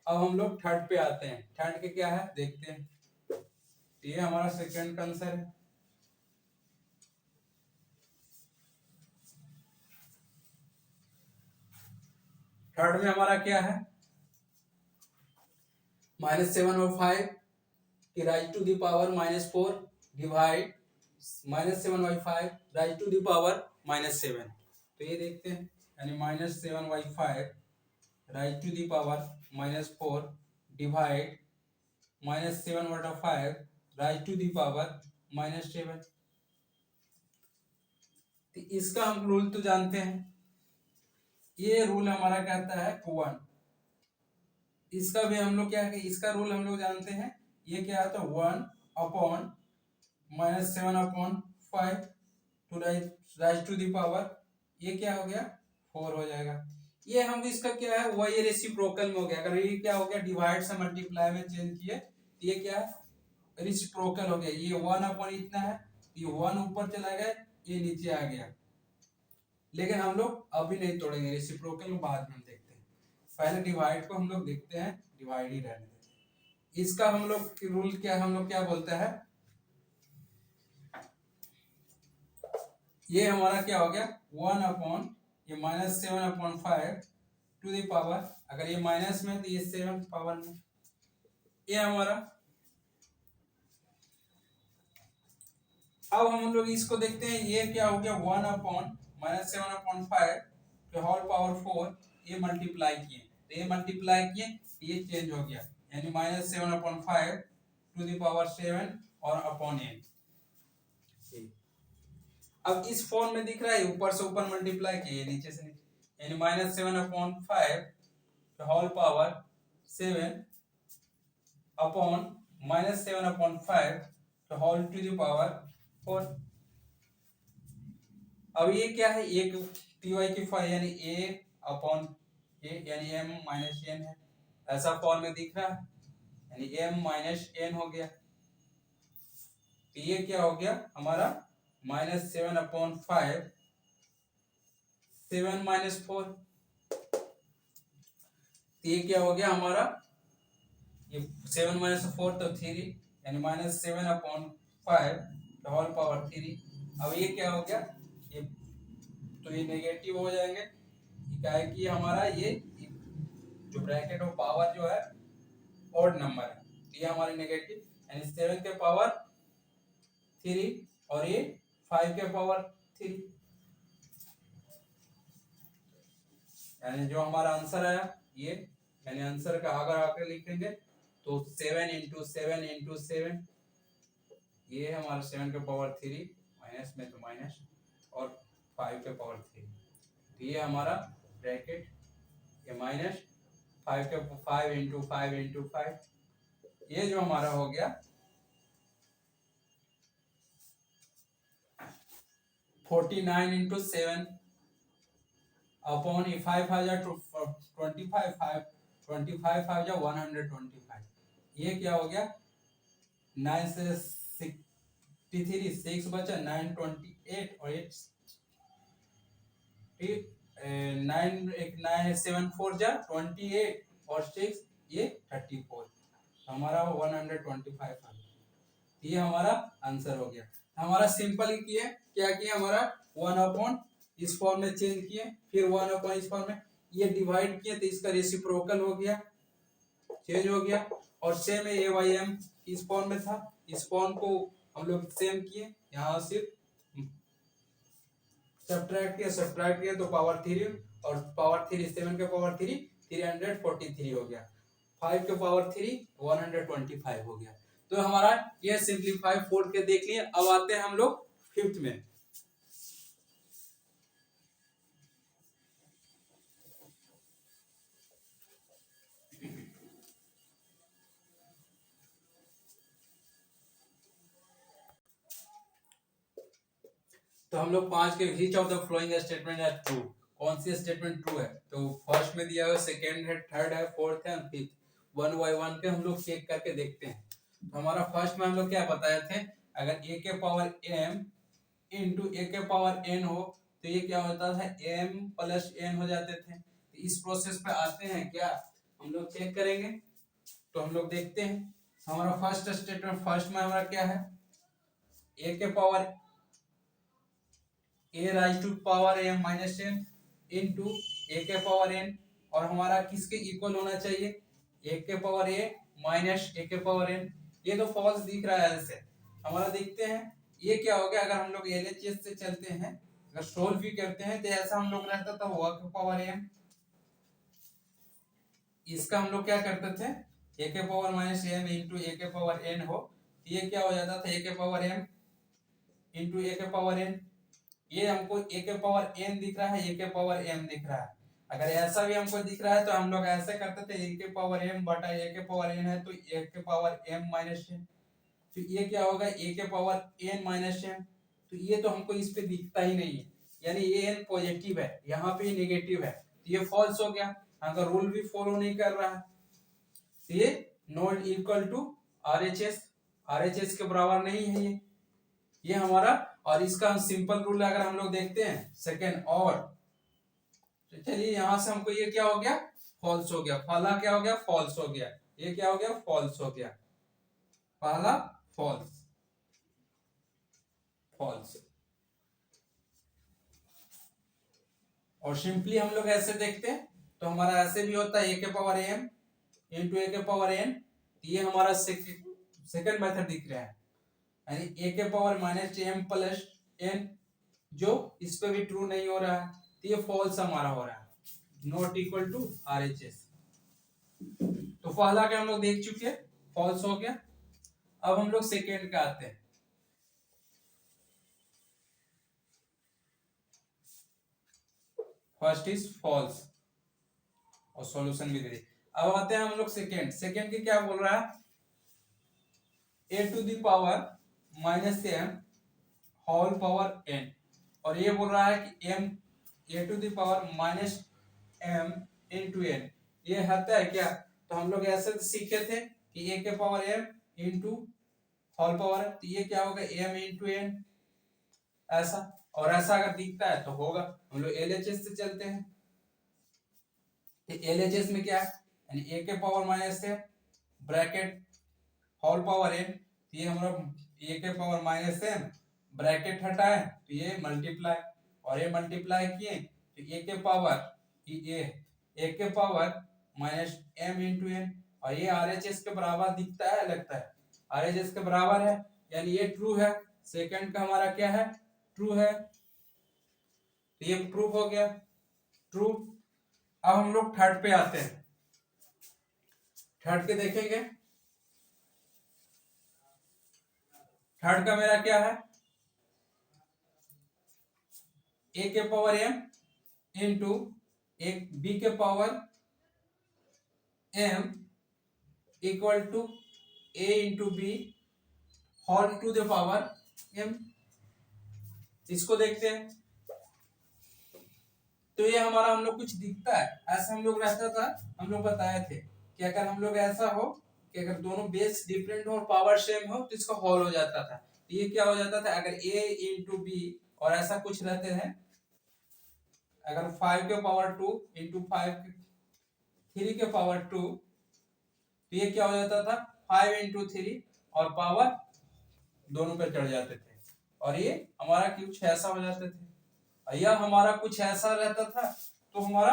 Speaker 2: अब हम लोग थर्ड पे आते हैं, थर्ड के क्या है देखते हैं, तो ये हमारा सेकेंड का आंसर है। थर्ड में हमारा क्या है -7/5 की raise to the power -4 divide -7/5 raise to the power -7, तो ये देखते हैं, यानी -7/5 raise to the power -4 divide -7/5 raise to the power -7, तो इसका हम रूल तो जानते हैं, ये रूल हमारा कहता है 1, इसका भी हम लोग क्या है, इसका रूल हम लोग जानते हैं, ये क्या आता है 1/, -7/5 to raise to the power, ये क्या हो गया 4 हो जाएगा, ये हम इसका क्या है वही रेसिप्रोकल में हो गया, अगर ये क्या हो गया डिवाइड से मल्टीप्लाई में चेंज किए, ये क्या है रेसिप्रोकल हो गया, ये 1/, इतना है, ये 1 ऊपर चला गया, ये नीचे आ गया, लेकिन हम लोग अभी नहीं तोड़ेंगे, रेसिप्रोकल में बाद में देखते हैं, पहले डिवाइड को हम लोग देखते हैं, डिवाइड ही रहने देते हैं। इसका हम लोग रूल क्या, हम लोग क्या बोलते हैं, ये हमारा क्या हो गया 1/, ये -7/5 टू द पावर, अगर ये माइनस में तो ये 7 पावर में, ये हमारा, अब हम लोग इसको देखते हैं, ये क्या हो गया 1/, -7/5 के होल पावर 4, ये मल्टीप्लाई किए, तो ये मल्टीप्लाई किए, ये चेंज हो गया, यानी -7/5 टू द पावर 7 और अपॉन n, अब इस फॉर्म में दिख रहा है, ऊपर से ऊपर मल्टीप्लाई किए, नीचे से नीचे, यानी -7/5 के होल पावर 7 अपॉन -7/5 के होल टू द पावर 4, अब ये क्या है, एक टी वाई की फाइव, यानी a अपॉन a, यानी m माइनस n है, ऐसा फॉर्म में दिख रहा है, यानी m माइनस n हो गया, तो ये क्या हो गया हमारा -7/5 7 - 4, तो ये क्या हो गया हमारा, ये 7 - 4 तो 3, यानी -7/5 होल पावर 3, अब ये क्या हो गया, ये तो ये नेगेटिव हो जाएंगे, क्या है कि हमारा ये जो ब्रैकेट और पावर जो है ऑड नंबर है, तो ये हमारे नेगेटिव, यानी 7 के पावर 3 और ये 5 के पावर 3, यानी जो हमारा आंसर आया ये, यानी आंसर का अगर आकर लिखेंगे तो 7 × 7 × 7 ये है हमारा 7 के पावर 3 माइनस में तो माइनस और 5 के पावर 3, तो ये हमारा ब्रैकेट ये माइनस 5 के 5 इंटू 5 इंटू 5, ये जो हमारा हो गया 49 इंटू 7 अपॉन 5 हजार 25 25 5 125, ये क्या हो गया 9 से 63 6 बचा 9 28 और 8 9 एक 9 7 4 जा 28 और 6 ये 34, हमारा 125 आ गया, ये हमारा आंसर हो गया। हमारा सिंपल ही किए, क्या किया हमारा 1 अपॉन इस फॉर्म में चेंज किए, फिर 1 अपॉन इस फॉर्म में ये डिवाइड किए तो इसका रेसिप्रोकल हो गया, चेंज हो गया, और सेम है ए वाई एम इस फॉर्म में था, इस फॉर्म को हम लोग सेम किए, यहाँ सिर्फ सब्ट्रैक्ट किया तो पावर 3 और पावर 3 7 के पावर 3 343 हो गया, 5 के पावर 3 125 हो गया। तो हमारा ये सिंपलीफाई 4 के देख लिए। अब आते हैं हम लोग 5th में। तो हम लोग 5 के विच ऑफ द फ्लोइंग स्टेटमेंट है ट्रू, कौन सी स्टेटमेंट ट्रू है, तो फर्स्ट में दिया हुआ, सेकंड है, थर्ड है, फोर्थ है और फिफ्थ, 1 बाय 1 के हम लोग चेक करके देखते हैं। तो हमारा फर्स्ट में हम लोग क्या बताए थे, अगर a के पावर m इंटू a के पावर n हो तो ये क्या होता था m प्लस n हो जाते थे। तो इस प्रोसेस पे आते हैं क्या, हम लोग चेक करेंगे, तो हम लोग देखते हैं हमारा फर्स्ट स्टेटमेंट, फर्स्ट में हमारा क्या है a के power a raise to power m minus n into a के पावर n, और हमारा किसके इक्वल होना चाहिए, a के पावर a माइनस a के पावर n, ये तो फॉल्स दिख रहा है ऐसे। हमारा देखते हैं ये क्या हो गया, अगर हम लोग LHS से चलते हैं, अगर सोल्व भी करते हैं तो ऐसा हम लोग रहता था a के पावर m, इसका हम लोग क्या करते थे a के power minus m into a के पावर n हो, ये क्या हो जाता था a के पावर m इंटू a के पावर n, ये हमको a के पावर n दिख रहा है, a के पावर m दिख रहा है। अगर ऐसा भी हमको दिख रहा है तो हम लोग ऐसे करते थे a के पावर m बटा a के पावर n है तो a के पावर m माइनस n, तो ये क्या होगा a के पावर n माइनस n, तो ये तो हमको इस पे दिखता ही नहीं है, यानी ये n पॉजिटिव है, यहाँ पे नेगेटिव है, तो ये फॉल्स हो गया, अगर रूल भी फॉलो नहीं कर रहा है, तो ये नॉट इक्वल टू RHS के बराबर नहीं है ये हमारा। और इसका सिंपल रूल अगर हम लोग देखते हैं सेकेंड, और तो चलिए यहां से हमको ये क्या हो गया फॉल्स हो गया, पहला क्या हो गया फॉल्स हो गया, ये क्या हो गया फॉल्स हो गया, पहला फॉल्स फॉल्स। और सिंपली हम लोग ऐसे देखते हैं तो हमारा ऐसे भी होता है a के पावर m इंटू a के पावर n, ये हमारा सेकंड मेथड दिख रहा है, यानी a के power minus m plus n, जो इस पे भी ट्रू नहीं हो रहा है, तो ये फॉल्स हमारा हो रहा है, नॉट इक्वल टू RHS। तो पहला के हम लोग देख चुके हैं फॉल्स हो गया। अब हम लोग सेकेंड का आते हैं, फर्स्ट इज फॉल्स और सॉल्यूशन भी दे दी। अब आते हैं हम लोग सेकेंड, सेकेंड की क्या बोल रहा है a to the power minus m whole power n, और ये बोल रहा है कि m a to the power minus m into n, ये होता है क्या, तो हम लोग ऐसे सीखे थे कि a के power m into whole power, तो ये क्या होगा m इंटू n ऐसा, और ऐसा अगर दिखता है तो होगा। हम लोग LHS से चलते हैं, LHS में क्या है, यानी a के पावर माइनस है ब्रैकेट होल पावर n, ये हमारा a के पावर माइनस m ब्रैकेट हटाए तो ये मल्टीप्लाई, और ये मल्टीप्लाई किए तो a के पावर a के power minus m into n, और ये RHS के बराबर दिखता है, लगता है RHS के बराबर है, यानी ये ट्रू है। सेकंड का हमारा क्या है ट्रू है, तो ये प्रूफ हो गया ट्रू। अब हम लोग थर्ड पे आते हैं, थर्ड के देखेंगे, थर्ड का मेरा क्या है, ए के पावर एम इंटू एक बी के power M equal to A into B whole to the power M. इसको देखते हैं। तो ये हमारा हम लोग कुछ दिखता है ऐसा हम लोग रहता था, हम लोग बताए थे कि अगर हम लोग ऐसा हो कि अगर दोनों बेस डिफरेंट हो और पावर सेम हो तो इसका होल हो जाता था। तो ये क्या हो जाता था, अगर a इंटू बी और ऐसा कुछ रहते हैं, अगर 5 के पावर 2 इंटू 3 के पावर 2, तो ये क्या हो जाता था 5 इंटू 3 और पावर दोनों पे चढ़ जाते थे और ये हमारा कुछ ऐसा हो जाते थे। या हमारा कुछ ऐसा रहता था तो हमारा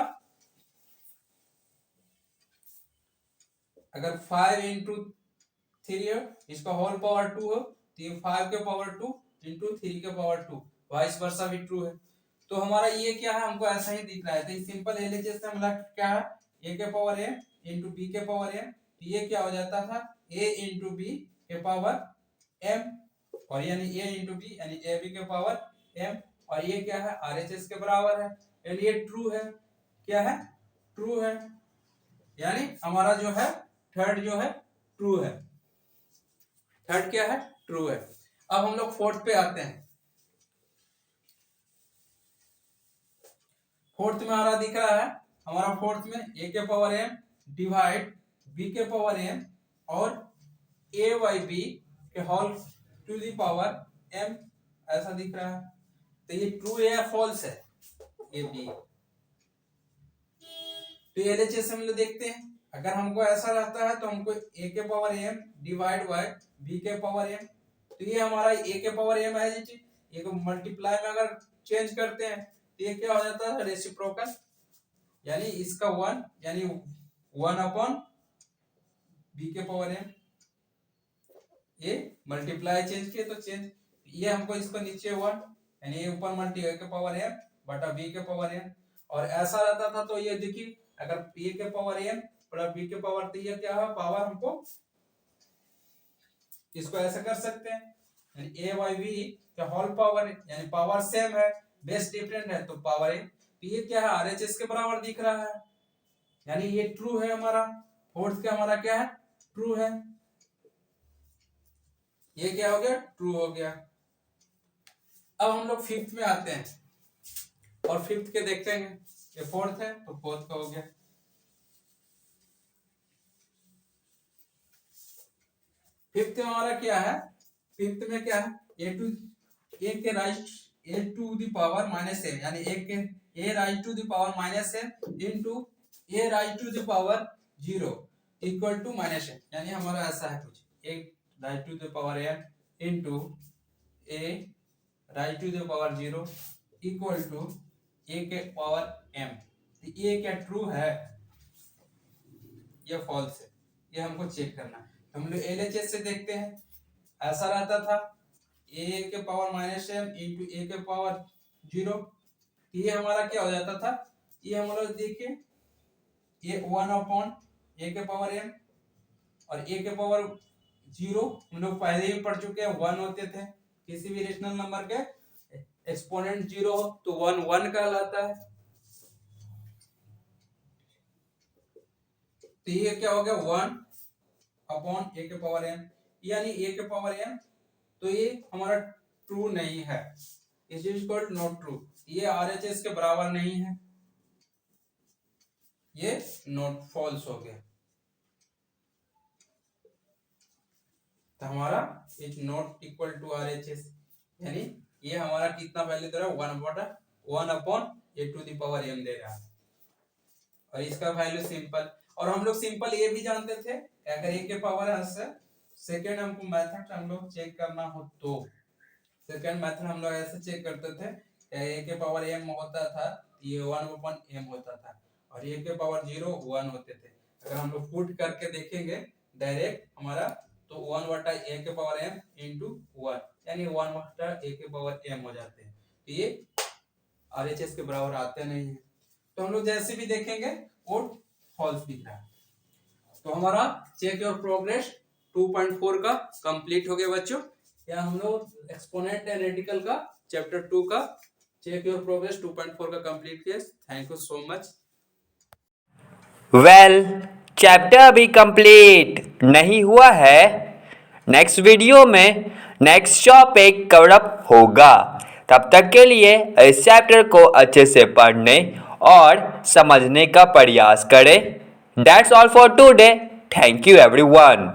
Speaker 2: अगर 5 इंटू 3 हो इसका होल पावर 2 हो तो ये 5 के पावर 2 इंटू 3 के पावर 2 वाइस वर्सा भी ट्रू है। तो हमारा ये क्या है, हमको ऐसा ही दिख रहा है। तो सिंपल एलएचएस से हमारा क्या है, a के पावर m इंटू बी के पावर m, तो ये क्या हो जाता था a इंटू बी के पावर m, और यानी a इंटू बी यानी ए बी के पावर m, और ये क्या है आरएचएस के बराबर है, यानी ये ट्रू है। क्या है, ट्रू है, यानी हमारा जो है थर्ड जो है ट्रू है। थर्ड क्या है, ट्रू है। अब हम लोग फोर्थ पे आते हैं। फोर्थ में हमारा दिख रहा है, हमारा फोर्थ में a के पावर m डिवाइड b के पावर m और a बाई b के whole to the power m, ऐसा दिख रहा है। तो ये ट्रू है या फॉल्स है, ये b। तो एलएचएस हम लोग देखते हैं, अगर हमको ऐसा रहता है तो हमको a के power m divide by b के पावर m, तो ये हमारा a के पावर m है जी, ये को मल्टीप्लाई में अगर चेंज करते हैं तो ये क्या हो जाता है रेसिप्रोकल, यानी इसका 1 यानी 1 अपॉन b के पावर m, ये मल्टीप्लाई चेंज किए तो चेंज, ये हमको इसको नीचे 1 यानी ये ऊपर मल्टी a के पावर m बटा b के पावर m, और ऐसा रहता था तो ये देखिए अगर a के पावर m बटा b के पावर, तो ये क्या है पावर, हमको इसको ऐसे कर सकते हैं यानी a बाई b का होल पावर, यानी पावर सेम है बेस डिफरेंट है तो पावर है। तो ये क्या है आरएचएस के बराबर दिख रहा है, यानी ये ट्रू है हमारा। फोर्थ का हमारा क्या है, ट्रू है। ये क्या हो गया, ट्रू हो गया। अब हम लोग फिफ्थ में आते हैं और फिफ्थ के देखते हैं, ये फोर्थ है तो फोर्थ का हो गया। फिफ्थ में हमारा क्या है, फिफ्थ में क्या है ए के raised a to the power minus m, यानी a raised to the power minus m into a raised to the power 0 equal to minus m, यानी हमारा ऐसा है कुछ a raised to the power M into a raised to the power 0 equal to a के power M. तो ये क्या true है या फॉल्स है, ये हमको चेक करना है। तो हम लोग एलएचएस से देखते हैं, ऐसा रहता था ए के पावर माइनस एम इंटू ए के पावर 0, ये हमारा क्या हो जाता था, ये हम लोग देखिए ये 1 अपॉन ए के पावर एम और ए के पावर 0 हम लोग पहले ही पढ़ चुके हैं 1 होते थे, किसी भी रेशनल नंबर के एक्सपोनेंट 0 हो तो 1 1 कहलाता है। तो ये क्या हो गया 1 अपॉन ए के पावर एम, यानी ए के पावर एम, तो ये हमारा ट्रू नहीं है, is equal to not true, ये आरएचएस के बराबर नहीं है, ये नॉट फॉल्स हो गया। तो हमारा is not equal to RHS, यानी ये हमारा कितना वैल्यू दे रहा है 1 upon A to the power m दे रहा है, और इसका वैल्यू सिंपल। और हम लोग सिंपल ये भी जानते थे अगर ए के पावर है, सेकेंड हमको मेथड हम लोग चेक करना हो तो सेकेंड मेथड हम लोग ऐसे चेक करते थे, ए के पावर एम होता था ये 1 अपॉन एम होता था, और ए के पावर 0 1 होते थे। अगर हम लोग पुट करके देखेंगे डायरेक्ट हमारा, तो 1 बटा ए के पावर एम इंटू 1 यानी 1 बटा ए के पावर एम हो जाते हैं, तो ये आरएचएस के बराबर आते नहीं है। तो हम लोग जैसे भी देखेंगे वो फॉल्स दिख रहा है। तो हमारा चेक योर प्रोग्रेस 2.4 का कंप्लीट हो गया बच्चों। या हम लोग एक्सपोनेंट एंड रेडिकल का चैप्टर 2 का चेक योर प्रोग्रेस 2.4 का कंप्लीट किया। Thank you so much.
Speaker 1: Well, chapter अभी कंप्लीट नहीं हुआ है। नेक्स्ट वीडियो में नेक्स्ट टॉपिक कवर अप होगा। तब तक के लिए इस चैप्टर को अच्छे से पढ़ने और समझने का प्रयास करें। That's all for today. Thank you everyone.